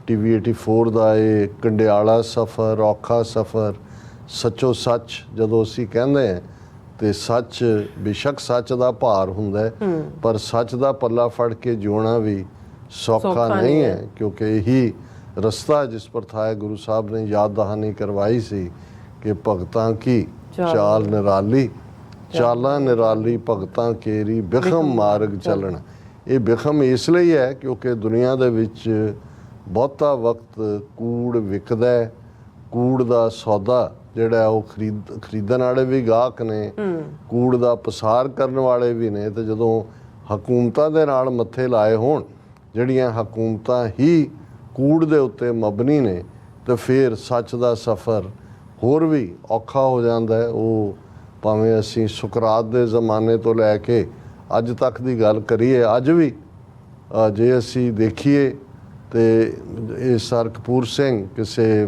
[SPEAKER 1] TV 84 ਦਾ ਇਹ ਕੰਡਿਆਲਾ ਸਫ਼ਰ, ਔਖਾ ਸਫ਼ਰ, ਸੱਚੋ ਸੱਚ ਜਦੋਂ ਅਸੀਂ ਕਹਿੰਦੇ ਹਾਂ ਤੇ ਸੱਚ ਬੇਸ਼ੱਕ ਸੱਚ ਦਾ ਭਾਰ ਹੁੰਦਾ, ਪਰ ਸੱਚ ਦਾ ਪੱਲਾ ਫੜ ਕੇ ਜਿਉਣਾ ਵੀ ਸੌਖਾ ਨਹੀਂ ਹੈ, ਕਿਉਂਕਿ ਇਹੀ ਰਸਤਾ ਜਿਸ ਪਰ ਥਾਏ ਗੁਰੂ ਸਾਹਿਬ ਨੇ ਯਾਦ ਦਹਾਨੀ ਕਰਵਾਈ ਸੀ ਕਿ ਭਗਤਾਂ ਕੀ ਚਾਲ ਨਿਰਾਲੀ, ਚਾਲਾਂ ਨਿਰਾਲੀ ਭਗਤਾਂ ਕੇਰੀ, ਬਿਖਮ ਮਾਰਗ ਚੱਲਣਾ। ਇਹ ਬਿਖਮ ਇਸ ਲਈ ਹੈ ਕਿਉਂਕਿ ਦੁਨੀਆ ਦੇ ਵਿੱਚ ਬਹੁਤਾ ਵਕਤ ਕੂੜ ਵਿਕਦਾ, ਕੂੜ ਦਾ ਸੌਦਾ ਜਿਹੜਾ ਉਹ ਖਰੀਦਣ ਵਾਲੇ ਵੀ ਗਾਹਕ ਨੇ, ਕੂੜ ਦਾ ਪਸਾਰ ਕਰਨ ਵਾਲੇ ਵੀ ਨੇ। ਤੇ ਜਦੋਂ ਹਕੂਮਤਾਂ ਦੇ ਨਾਲ ਮੱਥੇ ਲਾਏ ਹੋਣ, ਜਿਹੜੀਆਂ ਹਕੂਮਤਾਂ ਹੀ ਕੂੜ ਦੇ ਉੱਤੇ ਮਬਨੀ ਨੇ, ਤੇ ਫਿਰ ਸੱਚ ਦਾ ਸਫ਼ਰ ਹੋਰ ਵੀ ਔਖਾ ਹੋ ਜਾਂਦਾ ਹੈ। ਉਹ ਭਾਵੇਂ ਅਸੀਂ ਸੁਕਰਾਤ ਦੇ ਜ਼ਮਾਨੇ ਤੋਂ ਲੈ ਕੇ ਅੱਜ ਤੱਕ ਦੀ ਗੱਲ ਕਰੀਏ, ਅੱਜ ਵੀ ਜੇ ਅਸੀਂ ਦੇਖੀਏ ਤੇ ਇਹ ਸਰ ਕਪੂਰ ਸਿੰਘ ਕਿਸੇ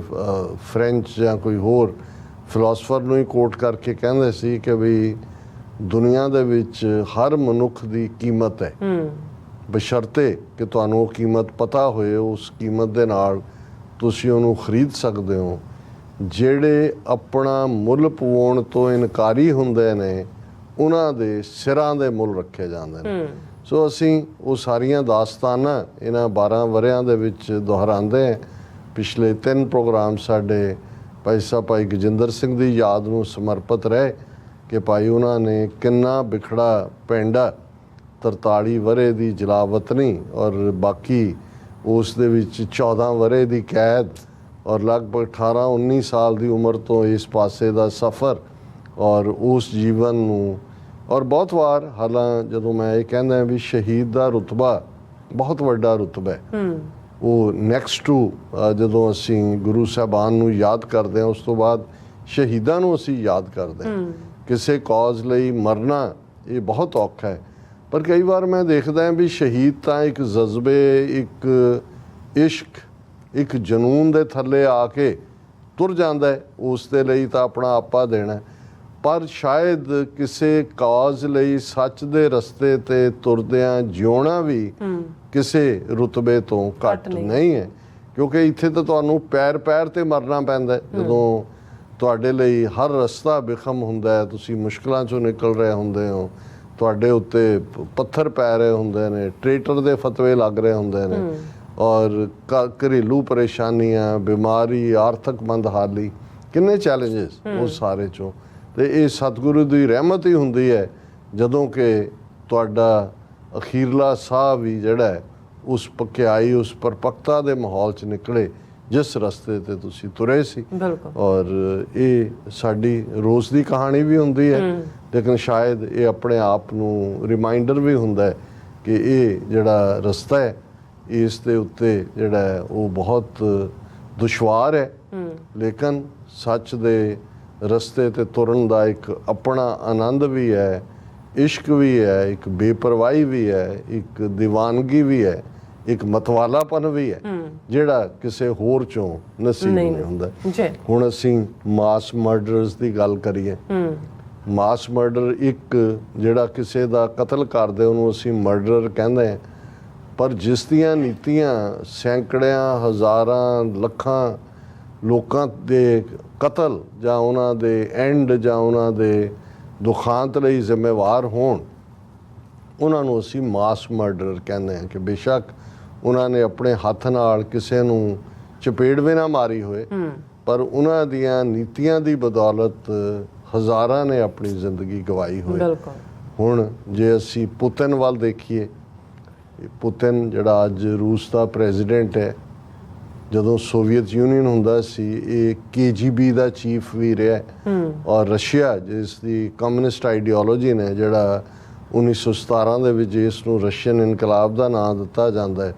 [SPEAKER 1] ਫ੍ਰੈਂਚ ਜਾਂ ਕੋਈ ਹੋਰ ਫਿਲਾਸਫਰ ਨੂੰ ਹੀ ਕੋਟ ਕਰਕੇ ਕਹਿੰਦੇ ਸੀ ਕਿ ਵੀ ਦੁਨੀਆ ਦੇ ਵਿੱਚ ਹਰ ਮਨੁੱਖ ਦੀ ਕੀਮਤ ਹੈ, ਬਸ਼ਰਤੇ ਕਿ ਤੁਹਾਨੂੰ ਉਹ ਕੀਮਤ ਪਤਾ ਹੋਏ, ਉਸ ਕੀਮਤ ਦੇ ਨਾਲ ਤੁਸੀਂ ਉਹਨੂੰ ਖਰੀਦ ਸਕਦੇ ਹੋ। ਜਿਹੜੇ ਆਪਣਾ ਮੁੱਲ ਪਵਾਉਣ ਤੋਂ ਇਨਕਾਰੀ ਹੁੰਦੇ ਨੇ ਉਹਨਾਂ ਦੇ ਸਿਰਾਂ ਦੇ ਮੁੱਲ ਰੱਖੇ ਜਾਂਦੇ ਨੇ। ਸੋ ਅਸੀਂ ਉਹ ਸਾਰੀਆਂ ਦਾਸਤਾਨਾਂ ਇਹਨਾਂ 12 ਵਰ੍ਹਿਆਂ ਦੇ ਵਿੱਚ ਦੁਹਰਾਉਂਦੇ ਹਾਂ। ਪਿਛਲੇ 3 ਪ੍ਰੋਗਰਾਮ ਸਾਡੇ ਭਾਈ ਸਾਹਿਬ ਭਾਈ ਗਜਿੰਦਰ ਸਿੰਘ ਦੀ ਯਾਦ ਨੂੰ ਸਮਰਪਿਤ ਰਹੇ ਕਿ ਭਾਈ ਉਹਨਾਂ ਨੇ ਕਿੰਨਾ ਬਿਖੜਾ ਪੈਂਡਾ 43 ਵਰ੍ਹੇ ਦੀ ਜਲਾਵਤਨੀ ਔਰ ਬਾਕੀ ਉਸ ਦੇ ਵਿੱਚ 14 ਵਰ੍ਹੇ ਦੀ ਕੈਦ ਔਰ ਲਗਭਗ 18-19 ਸਾਲ ਦੀ ਉਮਰ ਤੋਂ ਇਸ ਪਾਸੇ ਦਾ ਸਫ਼ਰ ਔਰ ਉਸ ਜੀਵਨ ਨੂੰ। ਔਰ ਬਹੁਤ ਵਾਰ ਹਾਲਾਂ ਜਦੋਂ ਮੈਂ ਇਹ ਕਹਿੰਦਾ ਵੀ ਸ਼ਹੀਦ ਦਾ ਰੁਤਬਾ ਬਹੁਤ ਵੱਡਾ ਰੁਤਬਾ ਹੈ, ਉਹ ਨੈਕਸਟ ਟੂ ਜਦੋਂ ਅਸੀਂ ਗੁਰੂ ਸਾਹਿਬਾਨ ਨੂੰ ਯਾਦ ਕਰਦੇ ਹਾਂ ਉਸ ਤੋਂ ਬਾਅਦ ਸ਼ਹੀਦਾਂ ਨੂੰ ਅਸੀਂ ਯਾਦ ਕਰਦੇ ਹਾਂ। ਕਿਸੇ ਕੌਜ਼ ਲਈ ਮਰਨਾ ਇਹ ਬਹੁਤ ਔਖਾ ਹੈ, ਪਰ ਕਈ ਵਾਰ ਮੈਂ ਦੇਖਦਾ ਵੀ ਸ਼ਹੀਦ ਤਾਂ ਇੱਕ ਜਜ਼ਬੇ, ਇੱਕ ਇਸ਼ਕ, ਇੱਕ ਜਨੂਨ ਦੇ ਥੱਲੇ ਆ ਕੇ ਤੁਰ ਜਾਂਦਾ, ਉਸ ਦੇ ਲਈ ਤਾਂ ਆਪਣਾ ਆਪਾ ਦੇਣਾ। ਪਰ ਸ਼ਾਇਦ ਕਿਸੇ ਕਾਜ਼ ਲਈ ਸੱਚ ਦੇ ਰਸਤੇ ਤੇ ਤੁਰਦਿਆਂ ਜਿਉਣਾ ਵੀ ਕਿਸੇ ਰੁਤਬੇ ਤੋਂ ਘੱਟ ਨਹੀਂ ਹੈ, ਕਿਉਂਕਿ ਇੱਥੇ ਤਾਂ ਤੁਹਾਨੂੰ ਪੈਰ ਪੈਰ ਤੇ ਮਰਨਾ ਪੈਂਦਾ। ਜਦੋਂ ਤੁਹਾਡੇ ਲਈ ਹਰ ਰਸਤਾ ਬਿਖਮ ਹੁੰਦਾ ਹੈ, ਤੁਸੀਂ ਮੁਸ਼ਕਲਾਂ ਚੋਂ ਨਿਕਲ ਰਹੇ ਹੁੰਦੇ ਹੋ, ਤੁਹਾਡੇ ਉੱਤੇ ਪੱਥਰ ਪੈ ਰਹੇ ਹੁੰਦੇ ਨੇ, ਟ੍ਰੇਟਰ ਦੇ ਫਤਵੇ ਲੱਗ ਰਹੇ ਹੁੰਦੇ ਨੇ, ਔਰ ਘਰੇਲੂ ਪਰੇਸ਼ਾਨੀਆਂ, ਬਿਮਾਰੀ, ਆਰਥਿਕ ਮੰਦਹਾਲੀ, ਕਿੰਨੇ ਚੈਲੰਜਸ ਉਹ ਸਾਰੇ ਚੋਂ। ਤੇ ਇਹ ਸਤਿਗੁਰੂ ਦੀ ਰਹਿਮਤ ਹੀ ਹੁੰਦੀ ਹੈ ਜਦੋਂ ਕਿ ਤੁਹਾਡਾ ਅਖੀਰਲਾ ਸਾਹ ਵੀ ਜਿਹੜਾ ਹੈ ਉਸ ਪਕਿਆਈ ਉਸ ਪਰਪੱਕਤਾ ਦੇ ਮਾਹੌਲ 'ਚ ਨਿਕਲੇ ਜਿਸ ਰਸਤੇ ਤੇ ਤੁਸੀਂ ਤੁਰੇ ਸੀ।
[SPEAKER 2] ਬਿਲਕੁਲ।
[SPEAKER 1] ਔਰ ਇਹ ਸਾਡੀ ਰੋਜ਼ ਦੀ ਕਹਾਣੀ ਵੀ ਹੁੰਦੀ ਹੈ, ਲੇਕਿਨ ਸ਼ਾਇਦ ਇਹ ਆਪਣੇ ਆਪ ਨੂੰ ਰਿਮਾਈਂਡਰ ਵੀ ਹੁੰਦਾ ਹੈ ਕਿ ਇਹ ਜਿਹੜਾ ਰਸਤਾ ਹੈ ਇਸ ਦੇ ਉੱਤੇ ਜਿਹੜਾ ਹੈ ਉਹ ਬਹੁਤ ਦੁਸ਼ਵਾਰ ਹੈ, ਲੇਕਿਨ ਸੱਚ ਦੇ ਰਸਤੇ ਤੇ ਤੁਰਨ ਦਾ ਇੱਕ ਆਪਣਾ ਆਨੰਦ ਵੀ ਹੈ, ਇਸ਼ਕ ਵੀ ਹੈ, ਇੱਕ ਬੇਪਰਵਾਹੀ ਵੀ ਹੈ, ਇੱਕ ਦੀਵਾਨਗੀ ਵੀ ਹੈ, ਇੱਕ ਮਤਵਾਲਾਪਨ ਵੀ ਹੈ ਜਿਹੜਾ ਕਿਸੇ ਹੋਰ ਚੋਂ ਨਸੀਬ ਨਹੀਂ ਹੁੰਦਾ। ਹੁਣ ਅਸੀਂ ਮਾਸ ਮਰਡਰਸ ਦੀ ਗੱਲ ਕਰੀਏ, ਮਾਸ ਮਰਡਰ ਇੱਕ ਜਿਹੜਾ ਕਿਸੇ ਦਾ ਕਤਲ ਕਰਦੇ ਉਹਨੂੰ ਅਸੀਂ ਮਰਡਰ ਕਹਿੰਦੇ ਹਾਂ, ਪਰ ਜਿਸ ਦੀਆਂ ਨੀਤੀਆਂ ਸੈਂਕੜਿਆਂ ਹਜ਼ਾਰਾਂ ਲੱਖਾਂ ਲੋਕਾਂ ਦੇ ਕਤਲ ਜਾਂ ਉਹਨਾਂ ਦੇ ਐਂਡ ਜਾਂ ਉਹਨਾਂ ਦੇ ਦੁਖਾਂਤ ਲਈ ਜ਼ਿੰਮੇਵਾਰ ਹੋਣ, ਉਹਨਾਂ ਨੂੰ ਅਸੀਂ ਮਾਸ ਮਰਡਰ ਕਹਿੰਦੇ ਹਾਂ। ਕਿ ਬੇਸ਼ੱਕ ਉਹਨਾਂ ਨੇ ਆਪਣੇ ਹੱਥ ਨਾਲ ਕਿਸੇ ਨੂੰ ਚਪੇੜ ਵੀ ਨਾ ਮਾਰੀ ਹੋਏ, ਪਰ ਉਹਨਾਂ ਦੀਆਂ ਨੀਤੀਆਂ ਦੀ ਬਦੌਲਤ ਹਜ਼ਾਰਾਂ ਨੇ ਆਪਣੀ ਜ਼ਿੰਦਗੀ ਗਵਾਈ ਹੋਈ। ਹੁਣ ਜੇ ਅਸੀਂ ਪੁਤਿਨ ਵੱਲ ਦੇਖੀਏ, ਪੁਤਿਨ ਜਿਹੜਾ ਅੱਜ ਰੂਸ ਦਾ ਪ੍ਰੈਜ਼ੀਡੈਂਟ ਹੈ, ਜਦੋਂ ਸੋਵੀਅਤ ਯੂਨੀਅਨ ਹੁੰਦਾ ਸੀ ਇਹ KGB ਦਾ ਚੀਫ ਵੀ ਰਿਹਾ, ਔਰ ਰਸ਼ੀਆ ਜਿਸ ਦੀ ਕਮਿਊਨਿਸਟ ਆਈਡੀਓਲੋਜੀ ਨੇ, ਜਿਹੜਾ 1917 ਦੇ ਵਿੱਚ ਇਸ ਨੂੰ ਰਸ਼ੀਅਨ ਇਨਕਲਾਬ ਦਾ ਨਾਂ ਦਿੱਤਾ ਜਾਂਦਾ ਹੈ,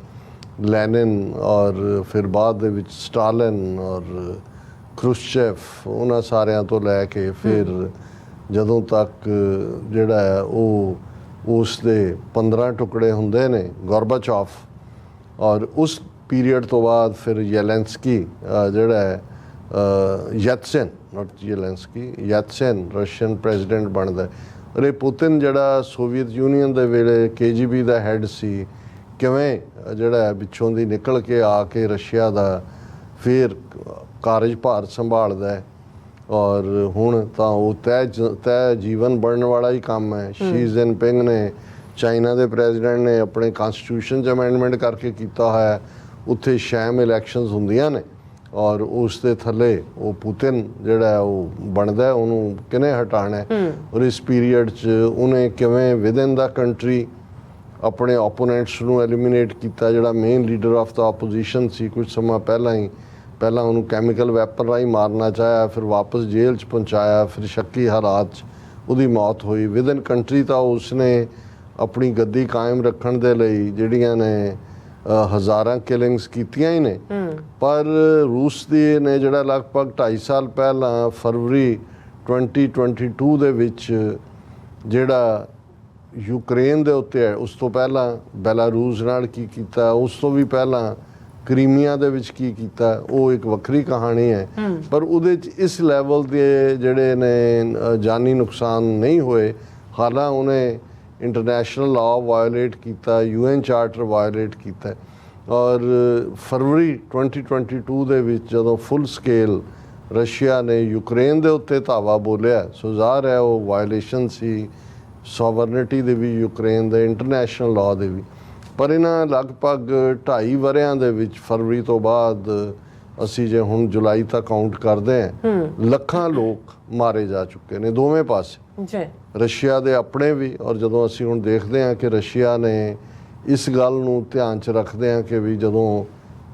[SPEAKER 1] ਲੈਨਿਨ ਔਰ ਫਿਰ ਬਾਅਦ ਦੇ ਵਿੱਚ ਸਟਾਲਿਨ ਔਰ ਖਰੁਸ਼ਚੇਵ, ਉਹਨਾਂ ਸਾਰਿਆਂ ਤੋਂ ਲੈ ਕੇ ਫਿਰ ਜਦੋਂ ਤੱਕ ਜਿਹੜਾ ਹੈ ਉਹ ਉਸ ਦੇ 15 ਟੁਕੜੇ ਹੁੰਦੇ ਨੇ ਗੋਰਬਾਚੋਵ, ਔਰ ਉਸ ਪੀਰੀਅਡ ਤੋਂ ਬਾਅਦ ਫਿਰ ਯੈਲੈਂਸਕੀ ਜਿਹੜਾ ਹੈ ਯੈਤਸਨ, ਨਾਟ ਯੈਲੈਂਸਕੀ, ਯੈਤਸਨ ਰਸ਼ੀਅਨ ਪ੍ਰੈਜ਼ੀਡੈਂਟ ਬਣਦਾ। ਔਰ ਇਹ ਪੁਤਿਨ ਜਿਹੜਾ ਸੋਵੀਅਤ ਯੂਨੀਅਨ ਦੇ ਵੇਲੇ KGB ਦਾ ਹੈੱਡ ਸੀ, ਕਿਵੇਂ ਜਿਹੜਾ ਪਿੱਛੋਂ ਦੀ ਨਿਕਲ ਕੇ ਆ ਕੇ ਰਸ਼ੀਆ ਦਾ ਫਿਰ ਕਾਰਜਭਾਰ ਸੰਭਾਲਦਾ ਹੈ, ਔਰ ਹੁਣ ਤਾਂ ਉਹ ਤੈਅ ਜੀਵਨ ਬਣਨ ਵਾਲਾ ਹੀ ਕੰਮ ਹੈ। ਸ਼ੀ ਜਿਨਪਿੰਗ ਨੇ, ਚਾਈਨਾ ਦੇ ਪ੍ਰੈਜ਼ੀਡੈਂਟ ਨੇ ਆਪਣੇ ਕਨਸਟੀਟਿਊਸ਼ਨ 'ਚ ਅਮੈਂਡਮੈਂਟ ਕਰਕੇ ਕੀਤਾ ਹੋਇਆ, ਉੱਥੇ ਸ਼ੈਮ ਇਲੈਕਸ਼ਨਸ ਹੁੰਦੀਆਂ ਨੇ, ਔਰ ਉਸ ਦੇ ਥੱਲੇ ਉਹ ਪੁਤਿਨ ਜਿਹੜਾ ਉਹ ਬਣਦਾ, ਉਹਨੂੰ ਕਿਵੇਂ ਹਟਾਉਣਾ ਹੈ। ਔਰ ਇਸ ਪੀਰੀਅਡ 'ਚ ਉਹਨੇ ਕਿਵੇਂ ਵਿਦਿਨ ਦਾ ਕੰਟਰੀ ਆਪਣੇ ਓਪੋਨੈਂਟਸ ਨੂੰ ਐਲੀਮੀਨੇਟ ਕੀਤਾ। ਜਿਹੜਾ main leader of the opposition ਸੀ ਕੁਝ ਸਮਾਂ ਪਹਿਲਾਂ ਉਹਨੂੰ ਕੈਮੀਕਲ ਵੈਪਨ ਰਾਹੀਂ ਮਾਰਨਾ ਚਾਹਿਆ, ਫਿਰ ਵਾਪਸ ਜੇਲ੍ਹ 'ਚ ਪਹੁੰਚਾਇਆ, ਫਿਰ ਸ਼ੱਕੀ ਹਾਲਾਤ 'ਚ ਉਹਦੀ ਮੌਤ ਹੋਈ। ਵਿਦਿਨ ਕੰਟਰੀ ਤਾਂ ਉਸਨੇ ਆਪਣੀ ਗੱਦੀ ਕਾਇਮ ਰੱਖਣ ਦੇ ਲਈ ਜਿਹੜੀਆਂ ਨੇ ਹਜ਼ਾਰਾਂ ਕਿਲਿੰਗਸ ਕੀਤੀਆਂ ਹੀ ਨੇ, ਪਰ ਰੂਸ ਦੀ ਨੇ ਜਿਹੜਾ ਲਗਭਗ 2.5 ਸਾਲ ਪਹਿਲਾਂ ਫਰਵਰੀ 2022 ਦੇ ਵਿੱਚ ਜਿਹੜਾ ਯੂਕਰੇਨ ਦੇ ਉੱਤੇ ਹੈ, ਉਸ ਤੋਂ ਪਹਿਲਾਂ ਬੈਲਾਰੂਸ ਨਾਲ ਕੀ ਕੀਤਾ, ਉਸ ਤੋਂ ਵੀ ਪਹਿਲਾਂ ਕ੍ਰੀਮੀਆ ਦੇ ਵਿੱਚ ਕੀ ਕੀਤਾ, ਉਹ ਇੱਕ ਵੱਖਰੀ ਕਹਾਣੀ ਹੈ। ਪਰ ਉਹਦੇ 'ਚ ਇਸ ਲੈਵਲ ਦੇ ਜਿਹੜੇ ਨੇ ਜਾਨੀ ਨੁਕਸਾਨ ਨਹੀਂ ਹੋਏ। ਹਾਲਾਂ ਉਹਨੇ ਇੰਟਰਨੈਸ਼ਨਲ ਲਾਅ ਵਾਇਓਲੇਟ ਕੀਤਾ, UN ਚਾਰਟਰ ਵਾਇਓਲੇਟ ਕੀਤਾ, ਔਰ ਫਰਵਰੀ 2022 ਦੇ ਵਿੱਚ ਜਦੋਂ ਫੁੱਲ ਸਕੇਲ ਰਸ਼ੀਆ ਨੇ ਯੂਕਰੇਨ ਦੇ ਉੱਤੇ ਧਾਵਾ ਬੋਲਿਆ, ਸੋ ਜ਼ਾਹਰ ਹੈ ਉਹ ਵਾਇਓਲੇਸ਼ਨ ਸੀ ਸੋਵਰਨਿਟੀ ਦੇ ਵੀ, ਯੂਕਰੇਨ ਦੇ ਇੰਟਰਨੈਸ਼ਨਲ ਲਾਅ ਦੇ ਵੀ। ਪਰ ਇਹਨਾਂ ਲਗਭਗ 2.5 ਵਰ੍ਹਿਆਂ ਦੇ ਵਿੱਚ ਫਰਵਰੀ ਤੋਂ ਬਾਅਦ ਅਸੀਂ ਜੇ ਹੁਣ ਜੁਲਾਈ ਤੱਕ ਕਾਊਂਟ ਕਰਦੇ ਹਾਂ, ਲੱਖਾਂ ਲੋਕ ਮਾਰੇ ਜਾ ਚੁੱਕੇ ਨੇ ਦੋਵੇਂ ਪਾਸੇ, ਰਸ਼ੀਆ ਦੇ ਆਪਣੇ ਵੀ। ਔਰ ਜਦੋਂ ਅਸੀਂ ਹੁਣ ਦੇਖਦੇ ਹਾਂ ਕਿ ਰਸ਼ੀਆ ਨੇ ਇਸ ਗੱਲ ਨੂੰ ਧਿਆਨ 'ਚ ਰੱਖਦੇ ਹਾਂ ਕਿ ਵੀ ਜਦੋਂ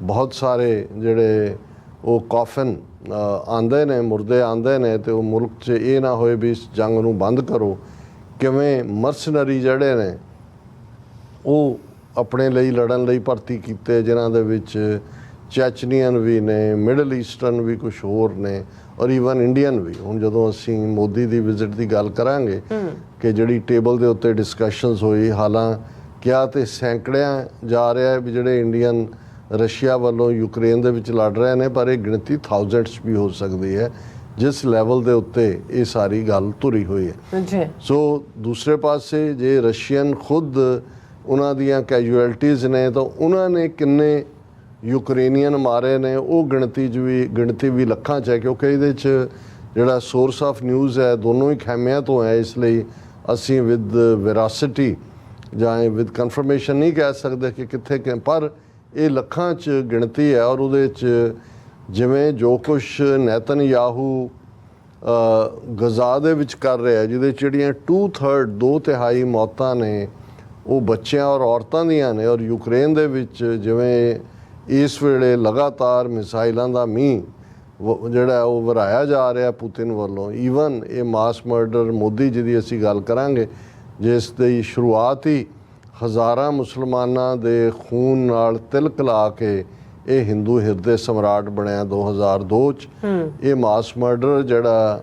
[SPEAKER 1] ਬਹੁਤ ਸਾਰੇ ਜਿਹੜੇ ਉਹ ਕਾਫਨ ਆਉਂਦੇ ਨੇ, ਮੁਰਦੇ ਆਉਂਦੇ ਨੇ, ਤੇ ਉਹ ਮੁਲਕ 'ਚ ਇਹ ਨਾ ਹੋਏ ਵੀ ਇਸ ਜੰਗ ਨੂੰ ਬੰਦ ਕਰੋ, ਕਿਵੇਂ ਮਰਸਨਰੀ ਜਿਹੜੇ ਨੇ ਉਹ ਆਪਣੇ ਲਈ ਲੜਨ ਲਈ ਭਰਤੀ ਕੀਤੇ, ਜਿਨ੍ਹਾਂ ਦੇ ਵਿੱਚ ਚੈਚਨੀਅਨ ਵੀ ਨੇ, ਮਿਡਲ ਈਸਟਰਨ ਵੀ ਕੁਝ ਹੋਰ ਨੇ, ਔਰ ਈਵਨ ਇੰਡੀਅਨ ਵੀ। ਹੁਣ ਜਦੋਂ ਅਸੀਂ ਮੋਦੀ ਦੀ ਵਿਜ਼ਿਟ ਦੀ ਗੱਲ ਕਰਾਂਗੇ ਕਿ ਜਿਹੜੀ ਟੇਬਲ ਦੇ ਉੱਤੇ ਡਿਸਕਸ਼ਨਸ ਹੋਈ, ਹਾਲਾਂ ਕਿਹਾ ਤੇ ਸੈਂਕੜਿਆਂ ਜਾ ਰਿਹਾ ਹੈ ਵੀ ਜਿਹੜੇ ਇੰਡੀਅਨ ਰਸ਼ੀਆ ਵੱਲੋਂ ਯੂਕਰੇਨ ਦੇ ਵਿੱਚ ਲੜ ਰਹੇ ਨੇ, ਪਰ ਇਹ ਗਿਣਤੀ ਥਾਊਜ਼ੈਂਡਸ ਵੀ ਹੋ ਸਕਦੀ ਹੈ ਜਿਸ ਲੈਵਲ ਦੇ ਉੱਤੇ ਇਹ ਸਾਰੀ ਗੱਲ ਧੁਰੀ ਹੋਈ ਹੈ। ਸੋ ਦੂਸਰੇ ਪਾਸੇ ਜੇ ਰਸ਼ੀਅਨ ਖੁਦ ਉਹਨਾਂ ਦੀਆਂ ਕੈਜੂਅਲਟੀਜ਼ ਨੇ ਤਾਂ ਉਹਨਾਂ ਨੇ ਕਿੰਨੇ ਯੂਕਰੇਨੀਅਨ ਮਾਰੇ ਨੇ ਉਹ ਗਿਣਤੀ ਵੀ ਲੱਖਾਂ 'ਚ ਹੈ, ਕਿਉਂਕਿ ਇਹਦੇ 'ਚ ਜਿਹੜਾ ਸੋਰਸ ਆਫ ਨਿਊਜ਼ ਹੈ ਦੋਨੋਂ ਹੀ ਖੈਮਿਆਂ ਤੋਂ ਹੈ, ਇਸ ਲਈ ਅਸੀਂ ਵਿਦ ਵੈਰਾਸਿਟੀ ਜਾਂ ਵਿਦ ਕਨਫਰਮੇਸ਼ਨ ਨਹੀਂ ਕਹਿ ਸਕਦੇ ਕਿ ਕਿੱਥੇ, ਪਰ ਇਹ ਲੱਖਾਂ 'ਚ ਗਿਣਤੀ ਹੈ। ਔਰ ਉਹਦੇ 'ਚ ਜਿਵੇਂ ਜੋ ਕੁਛ ਨੈਤਨਯਾਹੂ ਗਜ਼ਾ ਦੇ ਵਿੱਚ ਕਰ ਰਿਹਾ, ਜਿਹਦੇ 'ਚ ਜਿਹੜੀਆਂ 2/3 2/3 ਮੌਤਾਂ ਨੇ ਉਹ ਬੱਚਿਆਂ ਔਰ ਔਰਤਾਂ ਦੀਆਂ ਨੇ। ਔਰ ਯੂਕਰੇਨ ਦੇ ਵਿੱਚ ਜਿਵੇਂ ਇਸ ਵੇਲੇ ਲਗਾਤਾਰ ਮਿਸਾਈਲਾਂ ਦਾ ਮੀਂਹ ਜਿਹੜਾ ਉਹ ਵਰਾਇਆ ਜਾ ਰਿਹਾ ਪੁਤਿਨ ਵੱਲੋਂ। ਈਵਨ ਇਹ ਮਾਸ ਮਰਡਰ ਮੋਦੀ ਜਿਹਦੀ ਅਸੀਂ ਗੱਲ ਕਰਾਂਗੇ, ਜਿਸ ਦੀ ਸ਼ੁਰੂਆਤ ਹੀ ਹਜ਼ਾਰਾਂ ਮੁਸਲਮਾਨਾਂ ਦੇ ਖੂਨ ਨਾਲ ਤਿਲਕ ਲਾ ਕੇ ਇਹ ਹਿੰਦੂ ਹਿਰਦੇ ਸਮਰਾਟ ਬਣਿਆ 2002 'ਚ। ਇਹ ਮਾਸ ਮਰਡਰ ਜਿਹੜਾ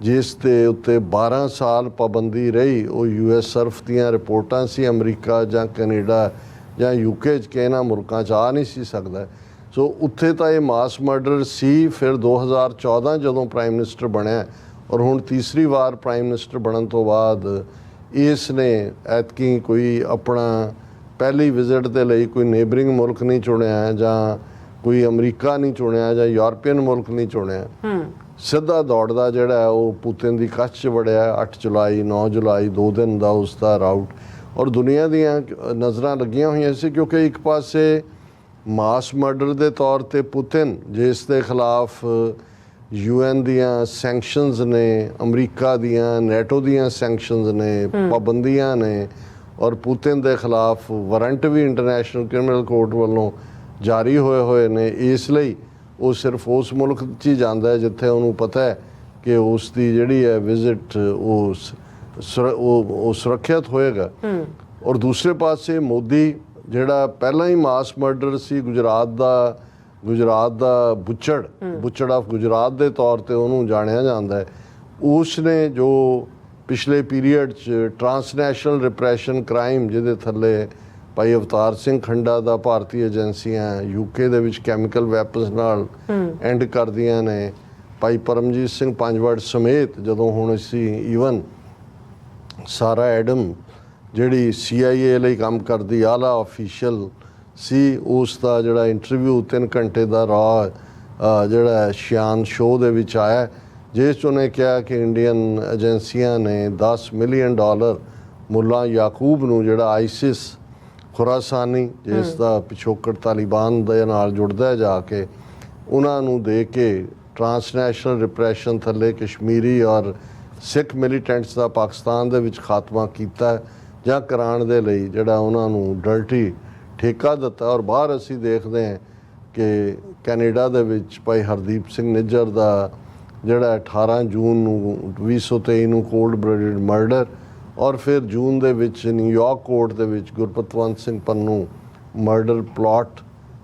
[SPEAKER 1] ਜਿਸ ਦੇ ਉੱਤੇ 12 ਸਾਲ ਪਾਬੰਦੀ ਰਹੀ, ਉਹ US ਸਰਫ ਦੀਆਂ ਰਿਪੋਰਟਾਂ ਸੀ। ਅਮਰੀਕਾ ਜਾਂ ਕੈਨੇਡਾ ਜਾਂ UK 'ਚ ਕਿ ਇਹਨਾਂ ਮੁਲਕਾਂ 'ਚ ਆ ਨਹੀਂ ਸੀ ਸਕਦਾ। ਸੋ ਉੱਥੇ ਤਾਂ ਇਹ ਮਾਸ ਮਰਡਰ ਸੀ। ਫਿਰ 2014 ਜਦੋਂ ਪ੍ਰਾਈਮ ਮਿਨਿਸਟਰ ਬਣਿਆ ਔਰ ਹੁਣ ਤੀਸਰੀ ਵਾਰ ਪ੍ਰਾਈਮ ਮਿਨਿਸਟਰ ਬਣਨ ਤੋਂ ਬਾਅਦ ਇਸ ਨੇ ਐਤਕੀ ਕੋਈ ਆਪਣਾ ਪਹਿਲੀ ਵਿਜ਼ਿਟ ਦੇ ਲਈ ਕੋਈ ਨੇਬਰਿੰਗ ਮੁਲਕ ਨਹੀਂ ਚੁਣਿਆ, ਜਾਂ ਕੋਈ ਅਮਰੀਕਾ ਨਹੀਂ ਚੁਣਿਆ, ਜਾਂ ਯੂਰਪੀਅਨ ਮੁਲਕ ਨਹੀਂ ਚੁਣਿਆ। ਸਿੱਧਾ ਦੌੜਦਾ ਜਿਹੜਾ ਉਹ ਪੁਤਿਨ ਦੀ ਕੱਛ 'ਚ ਵੜਿਆ। 8 ਜੁਲਾਈ 9 ਜੁਲਾਈ 2 ਦਿਨ ਦਾ ਉਸ ਦਾ ਰਾਊਟ। ਔਰ ਦੁਨੀਆ ਦੀਆਂ ਨਜ਼ਰਾਂ ਲੱਗੀਆਂ ਹੋਈਆਂ ਸੀ, ਕਿਉਂਕਿ ਇੱਕ ਪਾਸੇ ਮਾਸ ਮਰਡਰ ਦੇ ਤੌਰ ਤੇ ਪੁਤਿਨ, ਜਿਸ ਦੇ ਖਿਲਾਫ UN ਦੀਆਂ ਸੈਂਕਸ਼ਨਸ ਨੇ, ਅਮਰੀਕਾ ਦੀਆਂ ਨੈਟੋ ਦੀਆਂ ਸੈਂਕਸ਼ਨਸ ਨੇ, ਪਾਬੰਦੀਆਂ ਨੇ, ਔਰ ਪੁਤਿਨ ਦੇ ਖਿਲਾਫ ਵਾਰੰਟ ਵੀ ਇੰਟਰਨੈਸ਼ਨਲ ਕ੍ਰਿਮੀਨਲ ਕੋਰਟ ਵੱਲੋਂ ਜਾਰੀ ਹੋਏ ਨੇ। ਇਸ ਲਈ ਉਹ ਸਿਰਫ ਉਸ ਮੁਲਕ 'ਚ ਹੀ ਜਾਂਦਾ ਹੈ ਜਿੱਥੇ ਉਹਨੂੰ ਪਤਾ ਹੈ ਕਿ ਉਸ ਦੀ ਜਿਹੜੀ ਹੈ ਵਿਜ਼ਿਟ ਉਹ ਸੁਰੱਖਿਅਤ ਹੋਏਗਾ। ਔਰ ਦੂਸਰੇ ਪਾਸੇ ਮੋਦੀ ਜਿਹੜਾ ਪਹਿਲਾਂ ਹੀ ਮਾਸ ਮਰਡਰ ਸੀ, ਗੁਜਰਾਤ ਦਾ ਬੁੱਚੜ ਆਫ ਗੁਜਰਾਤ ਦੇ ਤੌਰ ਤੇ ਉਹਨੂੰ ਜਾਣਿਆ ਜਾਂਦਾ ਹੈ। ਉਸ ਨੇ ਜੋ ਪਿਛਲੇ ਪੀਰੀਅਡ 'ਚ ਟਰਾਂਸਨੈਸ਼ਨਲ ਰਿਪਰੈਸ਼ਨ ਕ੍ਰਾਈਮ, ਜਿਹਦੇ ਥੱਲੇ ਭਾਈ ਅਵਤਾਰ ਸਿੰਘ ਖੰਡਾ ਦਾ ਭਾਰਤੀ ਏਜੰਸੀਆਂ UK ਦੇ ਵਿੱਚ ਕੈਮੀਕਲ ਵੈਪਨਸ ਨਾਲ ਐਂਡ ਕਰਦੀਆਂ ਨੇ, ਭਾਈ ਪਰਮਜੀਤ ਸਿੰਘ ਪੰਜਵੜ ਸਮੇਤ, ਜਦੋਂ ਹੁਣ ਅਸੀਂ ਈਵਨ ਸਾਰਾ ਐਡਮ ਜਿਹੜੀ CIA ਲਈ ਕੰਮ ਕਰਦੀ ਆਲਾ ਆਫੀਸ਼ੀਅਲ ਸੀ, ਉਸ ਦਾ ਜਿਹੜਾ ਇੰਟਰਵਿਊ 3 ਘੰਟੇ ਦਾ ਜਿਹੜਾ ਸ਼ਿਆਨ ਸ਼ੋਅ ਦੇ ਵਿੱਚ ਆਇਆ, ਜਿਸ 'ਚ ਉਹਨੇ ਕਿਹਾ ਕਿ ਇੰਡੀਅਨ ਏਜੰਸੀਆਂ ਨੇ $10 ਮਿਲੀਅਨ ਮੁੱਲਾ ਯਾਕੂਬ ਨੂੰ, ਜਿਹੜਾ ਆਈਸਿਸ ਖੁਰਾਸਾਨੀ ਜਿਸ ਦਾ ਪਿਛੋਕੜ ਤਾਲਿਬਾਨ ਦੇ ਨਾਲ ਜੁੜਦਾ ਜਾ ਕੇ, ਉਹਨਾਂ ਨੂੰ ਦੇ ਕੇ ਟਰਾਂਸਨੈਸ਼ਨਲ ਰਿਪਰੈਸ਼ਨ ਥੱਲੇ ਕਸ਼ਮੀਰੀ ਔਰ ਸਿੱਖ ਮਿਲੀਟੈਂਟਸ ਦਾ ਪਾਕਿਸਤਾਨ ਦੇ ਵਿੱਚ ਖਾਤਮਾ ਕੀਤਾ ਜਾਂ ਕਰਾਉਣ ਦੇ ਲਈ ਜਿਹੜਾ ਉਹਨਾਂ ਨੂੰ ਡਰਟੀ ਠੇਕਾ ਦਿੱਤਾ। ਔਰ ਬਾਹਰ ਅਸੀਂ ਦੇਖਦੇ ਹਾਂ ਕਿ ਕੈਨੇਡਾ ਦੇ ਵਿੱਚ ਭਾਈ ਹਰਦੀਪ ਸਿੰਘ ਨਿੱਜਰ ਦਾ ਜਿਹੜਾ 18 ਜੂਨ ਨੂੰ 2023 ਨੂੰ ਕੋਲਡ ਬਲੱਡਡ ਮਰਡਰ, ਔਰ ਫਿਰ ਜੂਨ ਦੇ ਵਿੱਚ ਨਿਊਯਾਰਕ ਕੋਰਟ ਦੇ ਵਿੱਚ ਗੁਰਪਤਵੰਤ ਸਿੰਘ ਪੰਨੂ ਮਰਡਰ ਪਲਾਟ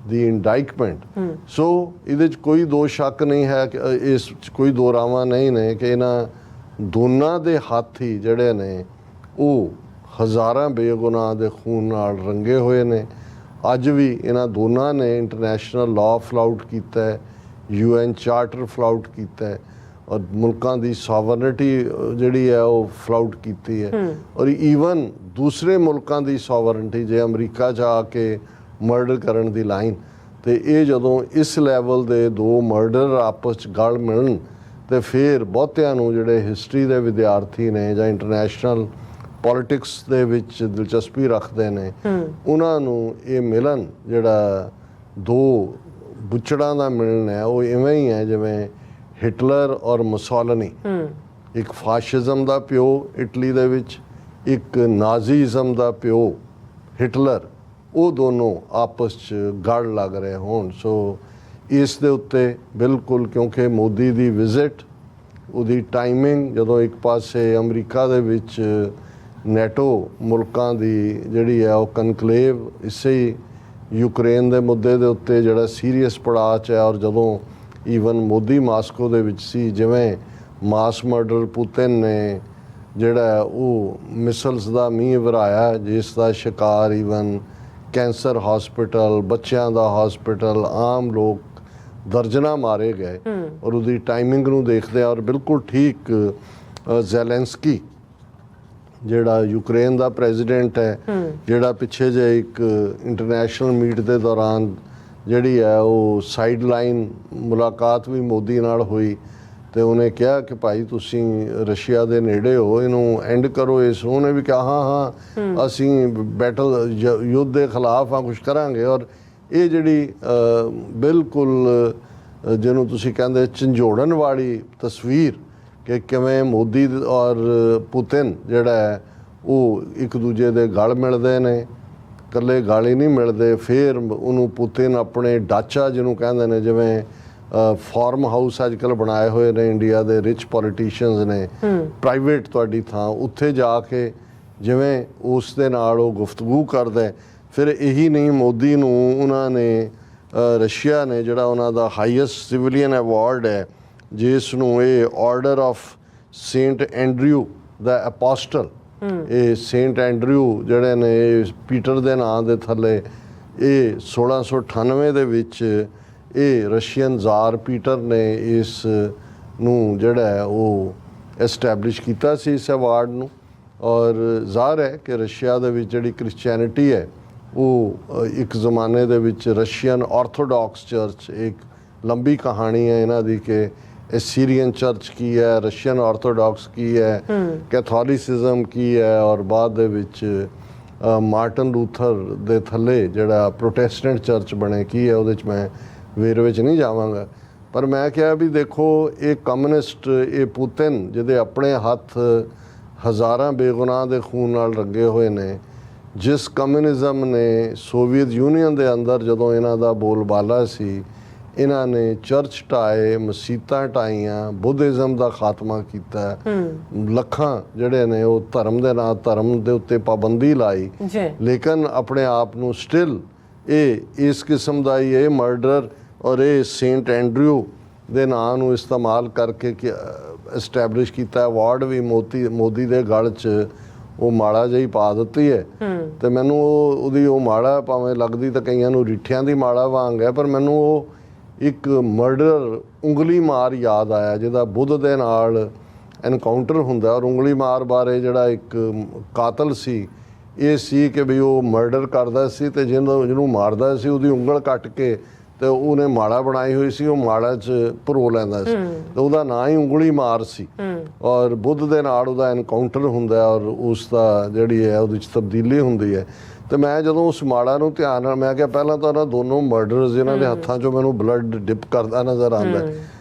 [SPEAKER 1] ਦੀ ਇੰਡਾਈਕਮੈਂਟ। ਸੋ ਇਹਦੇ 'ਚ ਕੋਈ ਦੋ ਸ਼ੱਕ ਨਹੀਂ ਹੈ ਕਿ ਇਸ 'ਚ ਕੋਈ ਦੋ ਰਾਵਾਂ ਨਹੀਂ ਨੇ ਕਿ ਇਹਨਾਂ ਦੋਨਾਂ ਦੇ ਹੱਥ ਹੀ ਜਿਹੜੇ ਨੇ ਉਹ ਹਜ਼ਾਰਾਂ ਬੇਗੁਨਾਹ ਦੇ ਖੂਨ ਨਾਲ ਰੰਗੇ ਹੋਏ ਨੇ। ਅੱਜ ਵੀ ਇਹਨਾਂ ਦੋਨਾਂ ਨੇ ਇੰਟਰਨੈਸ਼ਨਲ ਲਾਅ ਫਲਾਊਟ ਕੀਤਾ ਹੈ, UN ਚਾਰਟਰ ਫਲਾਊਟ ਕੀਤਾ ਹੈ, ਔਰ ਮੁਲਕਾਂ ਦੀ ਸੋਵਰਨਿਟੀ ਜਿਹੜੀ ਹੈ ਉਹ ਫਲਾਊਟ ਕੀਤੀ ਹੈ। ਔਰ ਈਵਨ ਦੂਸਰੇ ਮੁਲਕਾਂ ਦੀ ਸੋਵਰਨਿਟੀ, ਜੇ ਅਮਰੀਕਾ 'ਚ ਆ ਕੇ ਮਰਡਰ ਕਰਨ ਦੀ ਲਾਈਨ, ਤੇ ਇਹ ਜਦੋਂ ਇਸ ਲੈਵਲ ਦੇ ਦੋ ਮਰਡਰ ਆਪਸ 'ਚ ਗਲ ਮਿਲਣ, ਤੇ ਫਿਰ ਬਹੁਤਿਆਂ ਨੂੰ ਜਿਹੜੇ ਹਿਸਟਰੀ ਦੇ ਵਿਦਿਆਰਥੀ ਨੇ ਜਾਂ ਇੰਟਰਨੈਸ਼ਨਲ ਪੋਲਿਟਿਕਸ ਦੇ ਵਿੱਚ ਦਿਲਚਸਪੀ ਰੱਖਦੇ ਨੇ, ਉਹਨਾਂ ਨੂੰ ਇਹ ਮਿਲਣ ਜਿਹੜਾ ਦੋ ਬੁੱਚੜਾਂ ਦਾ ਮਿਲਣ ਹੈ, ਉਹ ਇਵੇਂ ਹੀ ਹੈ ਜਿਵੇਂ ਹਿਟਲਰ ਔਰ ਮੁਸੋਲਿਨੀ, ਇੱਕ ਫਾਸ਼ਿਜ਼ਮ ਦਾ ਪਿਓ ਇਟਲੀ ਦੇ ਵਿੱਚ, ਇੱਕ ਨਾਜ਼ੀਜ਼ਮ ਦਾ ਪਿਓ ਹਿਟਲਰ, ਉਹ ਦੋਨੋਂ ਆਪਸ 'ਚ ਗੜ ਲੱਗ ਰਹੇ ਹੋਣ। ਸੋ ਇਸ ਦੇ ਉੱਤੇ ਬਿਲਕੁਲ, ਕਿਉਂਕਿ ਮੋਦੀ ਦੀ ਵਿਜ਼ਿਟ, ਉਹਦੀ ਟਾਈਮਿੰਗ, ਜਦੋਂ ਇੱਕ ਪਾਸੇ ਅਮਰੀਕਾ ਦੇ ਵਿੱਚ ਨੈਟੋ ਮੁਲਕਾਂ ਦੀ ਜਿਹੜੀ ਹੈ ਉਹ ਕਨਕਲੇਵ ਇਸੇ ਯੂਕਰੇਨ ਦੇ ਮੁੱਦੇ ਦੇ ਉੱਤੇ ਜਿਹੜਾ ਸੀਰੀਅਸ ਪੜਾਅ 'ਚ ਹੈ, ਔਰ ਜਦੋਂ ਈਵਨ ਮੋਦੀ ਮਾਸਕੋ ਦੇ ਵਿੱਚ ਸੀ, ਜਿਵੇਂ ਮਾਸ ਮਰਡਰ ਪੁਤਿਨ ਨੇ ਜਿਹੜਾ ਉਹ ਮਿਸਲਸ ਦਾ ਮੀਂਹ ਵਰਾਇਆ, ਜਿਸ ਦਾ ਸ਼ਿਕਾਰ ਈਵਨ ਕੈਂਸਰ ਹਸਪੀਟਲ, ਬੱਚਿਆਂ ਦਾ ਹਸਪੀਟਲ, ਆਮ ਲੋਕ ਦਰਜਨਾਂ ਮਾਰੇ ਗਏ। ਔਰ ਉਹਦੀ ਟਾਈਮਿੰਗ ਨੂੰ ਦੇਖਦੇ ਔਰ ਬਿਲਕੁਲ ਠੀਕ ਜ਼ੈਲੈਂਸਕੀ ਜਿਹੜਾ ਯੂਕਰੇਨ ਦਾ ਪ੍ਰੈਜ਼ੀਡੈਂਟ ਹੈ, ਜਿਹੜਾ ਪਿੱਛੇ ਜੇ ਇੱਕ ਇੰਟਰਨੈਸ਼ਨਲ ਮੀਟ ਦੇ ਦੌਰਾਨ ਜਿਹੜੀ ਹੈ ਉਹ ਸਾਈਡ ਲਾਈਨ ਮੁਲਾਕਾਤ ਵੀ ਮੋਦੀ ਨਾਲ ਹੋਈ, ਤੇ ਉਹਨੇ ਕਿਹਾ ਕਿ ਭਾਈ ਤੁਸੀਂ ਰਸ਼ੀਆ ਦੇ ਨੇੜੇ ਹੋ, ਇਹਨੂੰ ਐਂਡ ਕਰੋ ਇਸ। ਉਹਨੇ ਵੀ ਕਿਹਾ ਹਾਂ ਅਸੀਂ ਬੈਟਲ ਯੁੱਧ ਦੇ ਖਿਲਾਫ ਹਾਂ, ਕੁਛ ਕਰਾਂਗੇ। ਔਰ ਇਹ ਜਿਹੜੀ ਬਿਲਕੁਲ ਜਿਹਨੂੰ ਤੁਸੀਂ ਕਹਿੰਦੇ ਝੰਜੋੜਨ ਵਾਲੀ ਤਸਵੀਰ ਕਿ ਕਿਵੇਂ ਮੋਦੀ ਔਰ ਪੁਤਿਨ ਜਿਹੜਾ ਹੈ ਉਹ ਇੱਕ ਦੂਜੇ ਦੇ ਗਲ ਮਿਲਦੇ ਨੇ, ਇਕੱਲੇ ਗਲ ਹੀ ਨਹੀਂ ਮਿਲਦੇ। ਫਿਰ ਉਹਨੂੰ ਪੁਤਿਨ ਆਪਣੇ ਡਾਚਾ ਜਿਹਨੂੰ ਕਹਿੰਦੇ ਨੇ, ਜਿਵੇਂ ਫਾਰਮ ਹਾਊਸ ਅੱਜ ਕੱਲ੍ਹ ਬਣਾਏ ਹੋਏ ਨੇ ਇੰਡੀਆ ਦੇ ਰਿਚ ਪੋਲੀਟੀਸ਼ੀਅਨਸ ਨੇ, ਪ੍ਰਾਈਵੇਟ ਤੁਹਾਡੀ ਥਾਂ, ਉੱਥੇ ਜਾ ਕੇ ਜਿਵੇਂ ਉਸ ਦੇ ਨਾਲ ਉਹ ਗੁਫ਼ਤਗੂ ਕਰਦਾ। ਫਿਰ ਇਹੀ ਨਹੀਂ, ਮੋਦੀ ਨੂੰ ਉਹਨਾਂ ਨੇ ਰਸ਼ੀਆ ਨੇ ਜਿਹੜਾ ਉਹਨਾਂ ਦਾ ਹਾਈਐਸਟ ਸਿਵਲੀਅਨ ਐਵਾਰਡ ਹੈ, ਜਿਸ ਨੂੰ ਇਹ order of Saint Andrew the apostle, ਇਹ ਸੇਂਟ ਐਂਡਰਿਊ ਜਿਹੜੇ ਨੇ ਇਹ ਪੀਟਰ ਦੇ ਨਾਂ ਦੇ ਥੱਲੇ, ਇਹ 1698 ਦੇ ਵਿੱਚ ਇਹ ਰਸ਼ੀਅਨ ਜ਼ਾਰ ਪੀਟਰ ਨੇ ਇਸ ਨੂੰ ਜਿਹੜਾ ਹੈ ਉਹ ਐਸਟੈਬਲਿਸ਼ ਕੀਤਾ ਸੀ, ਇਸ ਅਵਾਰਡ ਨੂੰ। ਔਰ ਜ਼ਾਹਰ ਹੈ ਕਿ ਰਸ਼ੀਆ ਦੇ ਵਿੱਚ ਜਿਹੜੀ ਕ੍ਰਿਸਚੈਨਿਟੀ ਹੈ ਉਹ ਇੱਕ ਜ਼ਮਾਨੇ ਦੇ ਵਿੱਚ ਰਸ਼ੀਅਨ ਆਰਥੋਡਾਕਸ ਚਰਚ, ਇੱਕ ਲੰਬੀ ਕਹਾਣੀ ਹੈ ਇਹਨਾਂ ਦੀ ਕਿ ਸੀਰੀਅਨ ਚਰਚ ਕੀ ਹੈ, ਰਸ਼ੀਅਨ ਆਰਥੋਡਾਕਸ ਕੀ ਹੈ, ਕੈਥੋਲਿਸਿਜ਼ਮ ਕੀ ਹੈ, ਔਰ ਬਾਅਦ ਦੇ ਵਿੱਚ ਮਾਰਟਨ ਲੂਥਰ ਦੇ ਥੱਲੇ ਜਿਹੜਾ ਪ੍ਰੋਟੈਸਟੈਂਟ ਚਰਚ ਬਣੇ ਕੀ ਹੈ, ਉਹਦੇ 'ਚ ਮੈਂ ਵੇਰਵੇ 'ਚ ਨਹੀਂ ਜਾਵਾਂਗਾ। ਪਰ ਮੈਂ ਕਿਹਾ ਵੀ ਦੇਖੋ, ਇਹ ਕਮਿਊਨਿਸਟ, ਇਹ ਪੁਤਿਨ ਜਿਹਦੇ ਆਪਣੇ ਹੱਥ ਹਜ਼ਾਰਾਂ ਬੇਗੁਨਾਹ ਦੇ ਖੂਨ ਨਾਲ ਰੰਗੇ ਹੋਏ ਨੇ, ਜਿਸ ਕਮਿਊਨਿਜ਼ਮ ਨੇ ਸੋਵੀਅਤ ਯੂਨੀਅਨ ਦੇ ਅੰਦਰ ਜਦੋਂ ਇਹਨਾਂ ਦਾ ਬੋਲਬਾਲਾ ਸੀ, ਇਹਨਾਂ ਨੇ ਚਰਚ ਢਾਏ, ਮਸੀਤਾਂ ਢਾਈਆਂ, ਬੁੱਧਿਜ਼ਮ ਦਾ ਖਾਤਮਾ ਕੀਤਾ, ਲੱਖਾਂ ਜਿਹੜੇ ਨੇ ਉਹ ਧਰਮ ਦੇ ਨਾਂ ਧਰਮ ਦੇ ਉੱਤੇ ਪਾਬੰਦੀ ਲਾਈ, ਲੇਕਿਨ ਆਪਣੇ ਆਪ ਨੂੰ ਸਟਿਲ ਇਹ ਇਸ ਕਿਸਮ ਦਾ ਹੀ ਇਹ ਮਰਡਰ ਔਰ ਇਹ ਸੇਂਟ ਐਂਡਰਿਊ ਦੇ ਨਾਂ ਨੂੰ ਇਸਤੇਮਾਲ ਕਰਕੇ ਐਸਟੈਬਲਿਸ਼ ਕੀਤਾ। ਅਵਾਰਡ ਵੀ ਮੋਦੀ ਦੇ ਗਲ 'ਚ ਉਹ ਮਾਲਾ ਜਿਹੀ ਪਾ ਦਿੱਤੀ ਹੈ, ਤੇ ਮੈਨੂੰ ਉਹਦੀ ਉਹ ਮਾਲਾ ਭਾਵੇਂ ਲੱਗਦੀ ਤਾਂ ਕਈਆਂ ਨੂੰ ਰੀਠਿਆਂ ਦੀ ਮਾਲਾ ਵਾਂਗ ਹੈ, ਪਰ ਮੈਨੂੰ ਉਹ ਇੱਕ ਮਰਡਰ ਉਂਗਲੀ ਮਾਰ ਯਾਦ ਆਇਆ, ਜਿਹਦਾ ਬੁੱਧ ਦੇ ਨਾਲ ਐਨਕਾਊਂਟਰ ਹੁੰਦਾ। ਔਰ ਉਂਗਲੀ ਮਾਰ ਬਾਰੇ ਜਿਹੜਾ ਇੱਕ ਕਾਤਲ ਸੀ, ਇਹ ਸੀ ਕਿ ਵੀ ਉਹ ਮਰਡਰ ਕਰਦਾ ਸੀ ਤੇ ਜਿਹਨੂੰ ਮਾਰਦਾ ਸੀ ਉਹਦੀ ਉਂਗਲ ਕੱਟ ਕੇ ਤੇ ਉਹਨੇ ਮਾਲਾ ਬਣਾਈ ਹੋਈ ਸੀ, ਉਹ ਮਾਲਾ 'ਚ ਪਰੋ ਲੈਂਦਾ ਸੀ, ਤੇ ਉਹਦਾ ਨਾਂ ਹੀ ਉਂਗਲੀ ਮਾਰ ਸੀ। ਔਰ ਬੁੱਧ ਦੇ ਨਾਲ ਉਹਦਾ ਐਨਕਾਊਂਟਰ ਹੁੰਦਾ ਔਰ ਉਸ ਦਾ ਜਿਹੜੀ ਹੈ ਉਹਦੇ 'ਚ ਤਬਦੀਲੀ ਹੁੰਦੀ ਹੈ। ਤੇ ਮੈਂ ਜਦੋਂ ਉਸ ਮਾਲਾ ਨੂੰ ਧਿਆਨ ਨਾਲ, ਮੈਂ ਕਿਹਾ ਪਹਿਲਾਂ ਤਾਂ ਉਹਨਾਂ ਦੋਨੋਂ ਮਰਡਰਸ ਜਿਨ੍ਹਾਂ ਦੇ ਹੱਥਾਂ 'ਚੋਂ ਮੈਨੂੰ ਬਲੱਡ ਡਿਪ ਕਰਦਾ ਨਜ਼ਰ ਆਉਂਦਾ,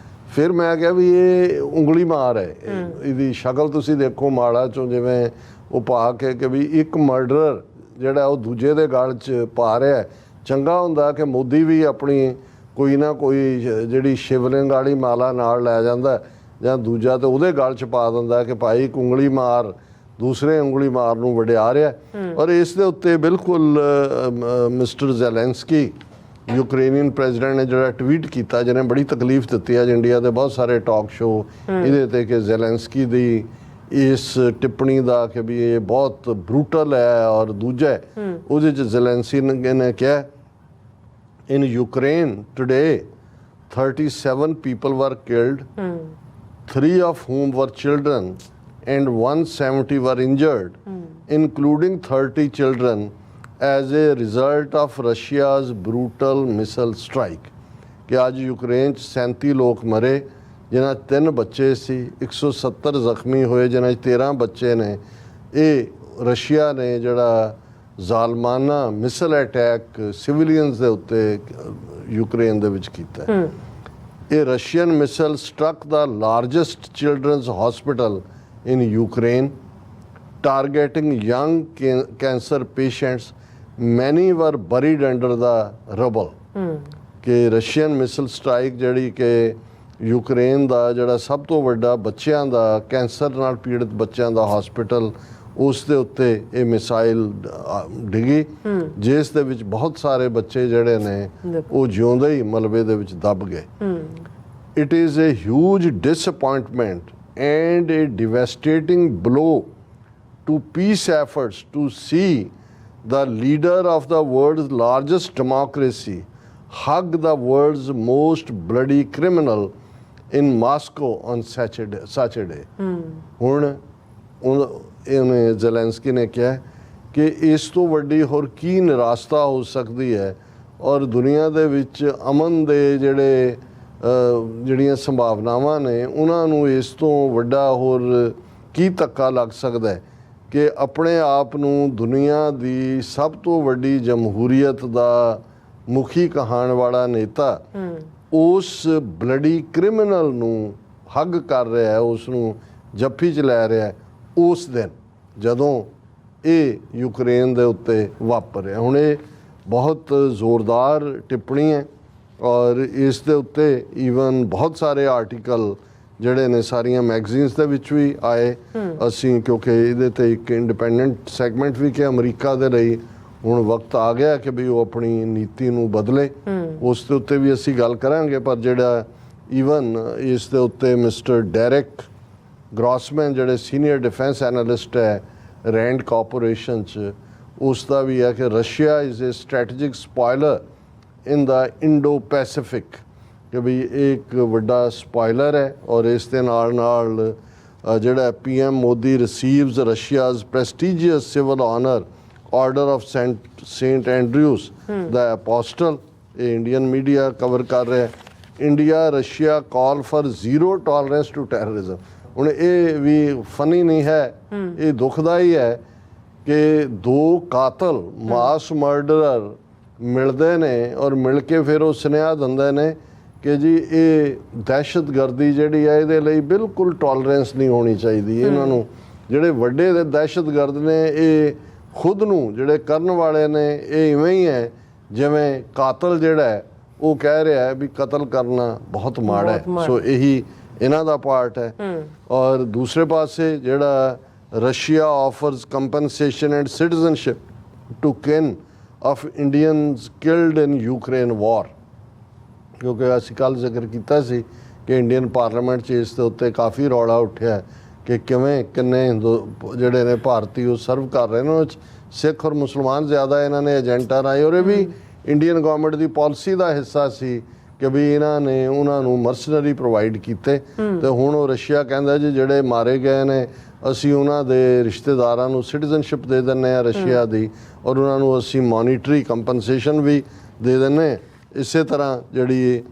[SPEAKER 1] ਫਿਰ ਮੈਂ ਕਿਹਾ ਵੀ ਇਹ ਉਂਗਲੀ ਮਾਰ ਹੈ, ਇਹਦੀ ਸ਼ਕਲ ਤੁਸੀਂ ਦੇਖੋ ਮਾਲਾ 'ਚੋਂ ਜਿਵੇਂ ਉਹ ਪਾ ਕੇ ਕਿ ਵੀ ਇੱਕ ਮਰਡਰਰ ਜਿਹੜਾ ਉਹ ਦੂਜੇ ਦੇ ਗਲ 'ਚ ਪਾ ਰਿਹਾ। ਚੰਗਾ ਹੁੰਦਾ ਕਿ ਮੋਦੀ ਵੀ ਆਪਣੀ ਕੋਈ ਨਾ ਕੋਈ ਜਿਹੜੀ ਸ਼ਿਵਲਿੰਗ ਵਾਲੀ ਮਾਲਾ ਨਾਲ ਲੈ ਜਾਂਦਾ, ਜਾਂ ਦੂਜਾ ਤੇ ਉਹਦੇ ਗਲ 'ਚ ਪਾ ਦਿੰਦਾ ਕਿ ਭਾਈ ਇੱਕ ਉਂਗਲੀ ਮਾਰ ਦੂਸਰੇ ਉਂਗਲੀ ਮਾਰ ਨੂੰ ਵਡਿਆ ਰਿਹਾ। ਔਰ ਇਸ ਦੇ ਉੱਤੇ ਬਿਲਕੁਲ ਮਿਸਟਰ ਜ਼ੈਲੈਂਸਕੀ ਯੂਕਰੇਨੀਅਨ ਪ੍ਰੈਜ਼ੀਡੈਂਟ ਨੇ ਜਿਹੜਾ ਟਵੀਟ ਕੀਤਾ, ਜਿਹਨੇ ਬੜੀ ਤਕਲੀਫ ਦਿੱਤੀ ਹੈ ਇੰਡੀਆ ਦੇ ਬਹੁਤ ਸਾਰੇ ਟਾਕ ਸ਼ੋ ਇਹਦੇ ਤੇ, ਕਿ ਜ਼ੈਲੈਂਸਕੀ ਦੀ ਇਸ ਟਿੱਪਣੀ ਦਾ ਕਿ ਵੀ ਇਹ ਬਹੁਤ ਬਰੂਟਲ ਹੈ। ਔਰ ਦੂਜਾ ਉਹਦੇ 'ਚ ਜ਼ੈਲੈਂਸਕੀ ਨੇ ਕਿਹਾ, in Ukraine today 37 people were killed, 3 of whom were children and 170 were injured, including 30 children as a result of Russia's brutal missile strike। कि आज यूक्रेन 37 लोग मरे, जिन्हें 3 बच्चे सी, 170 ਜ਼ਖਮੀ ਹੋਏ, ਜਿਨ੍ਹਾਂ 13 ਬੱਚੇ ਨੇ। ਇਹ ਰਸ਼ੀਆ ਨੇ ਜਿਹੜਾ ਜ਼ਾਲਮਾਨਾ ਮਿਸਲ ਅਟੈਕ ਸਿਵਿਲੀਅਨਸ ਦੇ ਉੱਤੇ ਯੂਕਰੇਨ ਦੇ ਵਿੱਚ ਕੀਤਾ। ਇਹ Russian missile struck the largest children's hospital in Ukraine, targeting young cancer patients, many were breed under ਦਾ ਰਬਲ। ਕਿ ਰਸ਼ੀਅਨ ਮਿਸਲ ਸਟ੍ਰਾਈਕ ਜਿਹੜੀ ਕਿ ਯੂਕਰੇਨ ਦਾ ਜਿਹੜਾ ਸਭ ਤੋਂ ਵੱਡਾ ਬੱਚਿਆਂ ਦਾ ਕੈਂਸਰ ਨਾਲ ਪੀੜਤ ਬੱਚਿਆਂ ਦਾ ਹਸਪੀਟਲ, ਉਸ ਦੇ ਉੱਤੇ ਇਹ ਮਿਸਾਈਲ ਡਿੱਗੀ, ਜਿਸ ਦੇ ਵਿੱਚ ਬਹੁਤ ਸਾਰੇ ਬੱਚੇ ਜਿਹੜੇ ਨੇ ਉਹ ਜਿਉਂਦੇ ਹੀ ਮਲਬੇ ਦੇ ਵਿੱਚ ਦਬ ਗਏ। It is a huge disappointment and a devastating blow to peace efforts to see the leader of the world's largest democracy hug the world's most bloody criminal in Moscow on Saturday। ਹੁਣ ਇਹਨੇ Zelensky ਨੇ ਕਿਹਾ ਕਿ ਇਸ ਤੋਂ ਵੱਡੀ ਹੋਰ ਕੀ ਨਿਰਾਸ਼ਤਾ ਹੋ ਸਕਦੀ ਹੈ, ਔਰ ਦੁਨੀਆ ਦੇ ਵਿੱਚ ਅਮਨ ਦੇ ਜਿਹੜੀਆਂ ਸੰਭਾਵਨਾਵਾਂ ਨੇ ਉਹਨਾਂ ਨੂੰ ਇਸ ਤੋਂ ਵੱਡਾ ਹੋਰ ਕੀ ਧੱਕਾ ਲੱਗ ਸਕਦਾ ਹੈ ਕਿ ਆਪਣੇ ਆਪ ਨੂੰ ਦੁਨੀਆ ਦੀ ਸਭ ਤੋਂ ਵੱਡੀ ਜਮਹੂਰੀਅਤ ਦਾ ਮੁਖੀ ਕਹਾਣ ਵਾਲਾ ਨੇਤਾ ਉਸ ਬਲੱਡੀ ਕ੍ਰਿਮੀਨਲ ਨੂੰ ਹੱਗ ਕਰ ਰਿਹਾ ਹੈ, ਉਸ ਨੂੰ ਜੱਫੀ 'ਚ ਲੈ ਰਿਹਾ ਹੈ, ਉਸ ਦਿਨ ਜਦੋਂ ਇਹ ਯੂਕਰੇਨ ਦੇ ਉੱਤੇ ਵਾਪਰ ਰਿਹਾ। ਹੁਣ ਇਹ ਬਹੁਤ ਜ਼ੋਰਦਾਰ ਟਿੱਪਣੀ ਹੈ ਔਰ ਇਸ ਦੇ ਉੱਤੇ ਈਵਨ ਬਹੁਤ ਸਾਰੇ ਆਰਟੀਕਲ ਜਿਹੜੇ ਨੇ ਸਾਰੀਆਂ ਮੈਗਜ਼ੀਨਸ ਦੇ ਵਿੱਚ ਵੀ ਆਏ। ਅਸੀਂ ਕਿਉਂਕਿ ਇਹਦੇ ਤੇ ਇੱਕ ਇੰਡੀਪੈਂਡੈਂਟ ਸੈਗਮੈਂਟ ਵੀ ਕਿ ਅਮਰੀਕਾ ਦੇ ਲਈ ਹੁਣ ਵਕਤ ਆ ਗਿਆ ਕਿ ਵੀ ਉਹ ਆਪਣੀ ਨੀਤੀ ਨੂੰ ਬਦਲੇ, ਉਸ ਦੇ ਉੱਤੇ ਵੀ ਅਸੀਂ ਗੱਲ ਕਰਾਂਗੇ। ਪਰ ਜਿਹੜਾ ਈਵਨ ਇਸ ਦੇ ਉੱਤੇ ਮਿਸਟਰ ਡੈਰੇਕ ਗ੍ਰੋਸਮੈਨ ਜਿਹੜੇ ਸੀਨੀਅਰ ਡਿਫੈਂਸ ਐਨਾਲਿਸਟ ਹੈ ਰੈਂਡ ਕਾਰਪੋਰੇਸ਼ਨ 'ਚ, ਉਸ ਦਾ ਵੀ ਹੈ ਕਿ Russia is a strategic spoiler in the Indo Pacific, ਕਿ ਵੀ ਇਹ ਇੱਕ ਵੱਡਾ ਸਪੋਇਲਰ ਹੈ। ਔਰ ਇਸ ਦੇ ਨਾਲ ਨਾਲ ਜਿਹੜਾ PM Modi receives Russia's prestigious civil honour order of Saint Andrew's the apostle, ਇਹ ਇੰਡੀਅਨ ਮੀਡੀਆ ਕਵਰ ਕਰ ਰਿਹਾ। India Russia call for zero tolerance to terrorism. ਹੁਣ ਇਹ ਵੀ ਫਨੀ ਨਹੀਂ ਹੈ, ਇਹ ਦੁਖਦਾਈ ਹੈ ਕਿ ਦੋ ਕਾਤਲ ਮਾਸ ਮਰਡਰਰ ਮਿਲਦੇ ਨੇ ਔਰ ਮਿਲ ਕੇ ਫਿਰ ਉਹ ਸੁਨੇਹਾ ਦਿੰਦੇ ਨੇ ਕਿ ਜੀ ਇਹ ਦਹਿਸ਼ਤਗਰਦੀ ਜਿਹੜੀ ਹੈ ਇਹਦੇ ਲਈ ਬਿਲਕੁਲ ਟੋਲਰੈਂਸ ਨਹੀਂ ਹੋਣੀ ਚਾਹੀਦੀ। ਇਹਨਾਂ ਨੂੰ ਜਿਹੜੇ ਵੱਡੇ ਦਹਿਸ਼ਤਗਰਦ ਨੇ ਇਹ ਖੁਦ ਨੂੰ ਜਿਹੜੇ ਕਰਨ ਵਾਲੇ ਨੇ ਇਹ ਇਵੇਂ ਹੀ ਹੈ ਜਿਵੇਂ ਕਾਤਲ ਜਿਹੜਾ ਹੈ ਉਹ ਕਹਿ ਰਿਹਾ ਹੈ ਵੀ ਕਤਲ ਕਰਨਾ ਬਹੁਤ ਮਾੜਾ ਹੈ। ਸੋ ਇਹੀ ਇਹਨਾਂ ਦਾ ਪਾਰਟ ਹੈ। ਔਰ ਦੂਸਰੇ ਪਾਸੇ ਜਿਹੜਾ Russia offers compensation and citizenship to kin of Indians killed in Ukraine war, ਕਿਉਂਕਿ ਅਸੀਂ ਕੱਲ੍ਹ ਜ਼ਿਕਰ ਕੀਤਾ ਸੀ ਕਿ ਇੰਡੀਅਨ ਪਾਰਲੀਮੈਂਟ 'ਚ ਇਸ ਦੇ ਉੱਤੇ ਕਾਫੀ ਰੌਲਾ ਉੱਠਿਆ ਕਿ ਕਿਵੇਂ ਕਿੰਨੇ ਜਿਹੜੇ ਨੇ ਭਾਰਤੀ ਉਹ ਸਰਵ ਕਰ ਰਹੇ ਨੇ, ਉਹ 'ਚ ਸਿੱਖ ਔਰ ਮੁਸਲਮਾਨ ਜ਼ਿਆਦਾ ਇਹਨਾਂ ਨੇ ਏਜੰਟਾਂ ਰਾਹੀਂ, ਔਰ ਇਹ ਵੀ ਇੰਡੀਅਨ ਗਵਰਨਮੈਂਟ ਦੀ ਪਾਲਿਸੀ ਦਾ ਹਿੱਸਾ ਸੀ ਕਿ ਵੀ ਇਹਨਾਂ ਨੇ ਉਹਨਾਂ ਨੂੰ ਮਰਸਨਰੀ ਪ੍ਰੋਵਾਈਡ ਕੀਤੇ। ਤੇ ਹੁਣ ਉਹ ਰਸ਼ੀਆ ਕਹਿੰਦਾ ਜੀ ਜਿਹੜੇ ਮਾਰੇ ਗਏ ਨੇ ਅਸੀਂ ਉਹਨਾਂ ਦੇ ਰਿਸ਼ਤੇਦਾਰਾਂ ਨੂੰ ਸਿਟੀਜ਼ਨਸ਼ਿਪ ਦੇ ਦਿੰਦੇ ਹਾਂ ਰਸ਼ੀਆ ਦੀ, ਔਰ ਉਹਨਾਂ ਨੂੰ ਅਸੀਂ ਮੋਨੀਟਰੀ ਕੰਪਨਸੇਸ਼ਨ ਵੀ ਦੇ ਦਿੰਦੇ। ਇਸੇ ਤਰ੍ਹਾਂ ਜਿਹੜੀ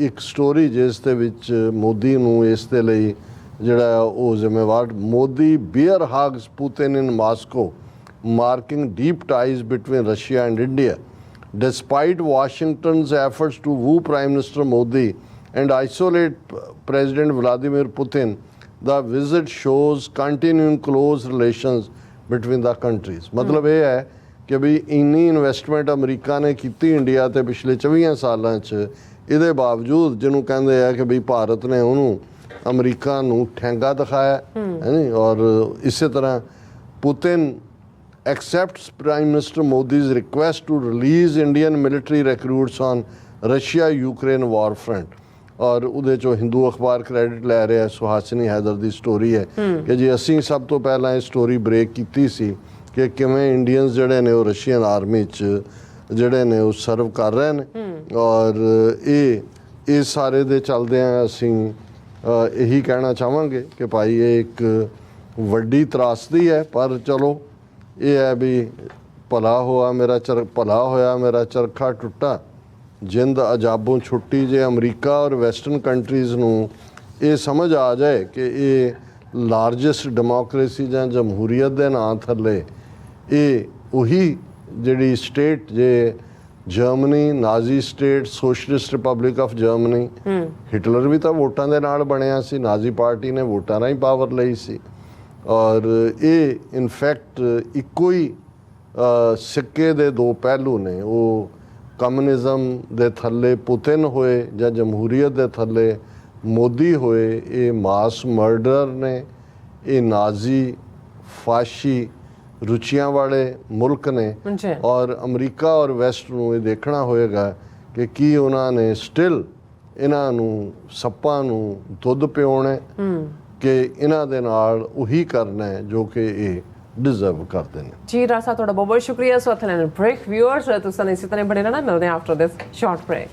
[SPEAKER 1] ਇੱਕ ਸਟੋਰੀ ਜਿਸ ਦੇ ਵਿੱਚ ਮੋਦੀ ਨੂੰ ਇਸ ਦੇ ਲਈ ਜਿਹੜਾ ਉਹ ਜ਼ਿੰਮੇਵਾਰ, Modi bear hugs Putin in Moscow marking deep ties between Russia and India despite Washington's efforts to woo Prime Minister Modi and isolate President Vladimir Putin, the visit shows continuing close relations between the countries। मतलब ਇਹ ਹੈ ਕਿ ਵੀ ਇੰਨੀ investment America ਨੇ ਕੀਤੀ India ਤੇ ਪਿਛਲੇ 24 ਸਾਲਾਂ 'ਚ, ਇਹਦੇ ਬਾਵਜੂਦ ਜਿਹਨੂੰ ਕਹਿੰਦੇ ਆ ਕਿ ਵੀ ਭਾਰਤ ਨੇ ਉਹਨੂੰ ਅਮਰੀਕਾ ਨੂੰ ਠੈਂਗਾ ਦਿਖਾਇਆ ਹੈ ਨੀ। ਔਰ ਇਸੇ ਤਰ੍ਹਾਂ Putin accepts Prime Minister Modi's request to release Indian military recruits on Russia-Ukraine war front। ਔਰ ਉਹਦੇ 'ਚੋਂ ਹਿੰਦੂ ਅਖਬਾਰ ਕ੍ਰੈਡਿਟ ਲੈ ਰਿਹਾ, ਸੁਹਾਸਿਨੀ ਹੈਦਰ ਦੀ ਸਟੋਰੀ ਹੈ ਕਿ ਜੀ ਅਸੀਂ ਸਭ ਤੋਂ ਪਹਿਲਾਂ ਇਹ ਸਟੋਰੀ ਬ੍ਰੇਕ ਕੀਤੀ ਸੀ ਕਿ ਕਿਵੇਂ ਇੰਡੀਅਨਸ ਜਿਹੜੇ ਨੇ ਉਹ ਰਸ਼ੀਅਨ ਆਰਮੀ 'ਚ ਜਿਹੜੇ ਨੇ ਉਹ ਸਰਵ ਕਰ ਰਹੇ ਨੇ। ਔਰ ਇਹ ਸਾਰੇ ਦੇ ਚੱਲਦਿਆਂ ਅਸੀਂ ਇਹੀ ਕਹਿਣਾ ਚਾਹਾਂਗੇ ਕਿ ਭਾਈ ਇਹ ਇੱਕ ਵੱਡੀ ਤਰਾਸਦੀ ਹੈ, ਪਰ ਚਲੋ ਇਹ ਹੈ ਵੀ ਭਲਾ ਹੋਇਆ ਮੇਰਾ ਚਰਖਾ ਟੁੱਟਾ, ਜਿੰਦ ਅਜਾਬੋਂ ਛੁੱਟੀ। ਜੇ ਅਮਰੀਕਾ ਔਰ ਵੈਸਟਰਨ ਕੰਟਰੀਜ਼ ਨੂੰ ਇਹ ਸਮਝ ਆ ਜਾਏ ਕਿ ਇਹ ਲਾਰਜੈਸਟ ਡੈਮੋਕ੍ਰੇਸੀ ਜਾਂ ਜਮਹੂਰੀਅਤ ਦੇ ਨਾਂ ਥੱਲੇ ਇਹ ਉਹੀ ਜਿਹੜੀ ਸਟੇਟ, ਜੇ Germany Nazi state, socialist republic of Germany, Hitler ਵੀ ਤਾਂ ਵੋਟਾਂ ਦੇ ਨਾਲ ਬਣਿਆ ਸੀ, ਨਾਜ਼ੀ ਪਾਰਟੀ ਨੇ ਵੋਟਾਂ ਰਾਹੀਂ ਪਾਵਰ ਲਈ ਸੀ। ਔਰ ਇਹ ਇਨਫੈਕਟ ਇੱਕੋ ਹੀ ਸਿੱਕੇ ਦੇ ਦੋ ਪਹਿਲੂ ਨੇ। ਉਹ ਕਮਿਊਨਿਜ਼ਮ ਦੇ ਥੱਲੇ ਪੁਤਿਨ ਹੋਏ ਜਾਂ ਜਮਹੂਰੀਅਤ ਦੇ ਥੱਲੇ ਮੋਦੀ ਹੋਏ, ਇਹ ਮਾਸ ਮਰਡਰ ਨੇ, ਇਹ ਨਾਜ਼ੀ ਫਾਸ਼ੀ ਰੁਚੀਆਂ ਵਾਲੇ ਮੁਲਕ ਨੇ। ਔਰ ਅਮਰੀਕਾ ਔਰ ਵੈਸਟ ਨੂੰ ਇਹ ਦੇਖਣਾ ਹੋਏਗਾ ਕਿ ਕੀ ਉਹਨਾਂ ਨੇ ਸਟਿਲ ਇਹਨਾਂ ਨੂੰ ਸੱਪਾਂ ਨੂੰ ਦੁੱਧ ਪਿਆਉਣਾ ਕਿ ਇਹਨਾਂ ਦੇ ਨਾਲ ਉਹੀ ਕਰਨਾ ਹੈ ਜੋ ਕਿ ਇਹ ਡਿਜ਼ਰਵ ਕਰਦੇ ਨੇ।
[SPEAKER 2] ਜੀ ਰਾਸਾ, ਤੁਹਾਡਾ ਬਹੁਤ ਬਹੁਤ ਸ਼ੁਕਰੀਆ। ਸੋ ਅਥਨ ਬ੍ਰੇਕ ਵਿਊਅਰਸ ਤੁਸੀਂ ਇਸੇ ਤਰ੍ਹਾਂ ਬਣੇ ਰਹਿਣਾ, ਮਿਲਦੇ ਹਾਂ ਆਫਟਰ ਦਿਸ ਸ਼ਾਰਟ ਬ੍ਰੇਕ।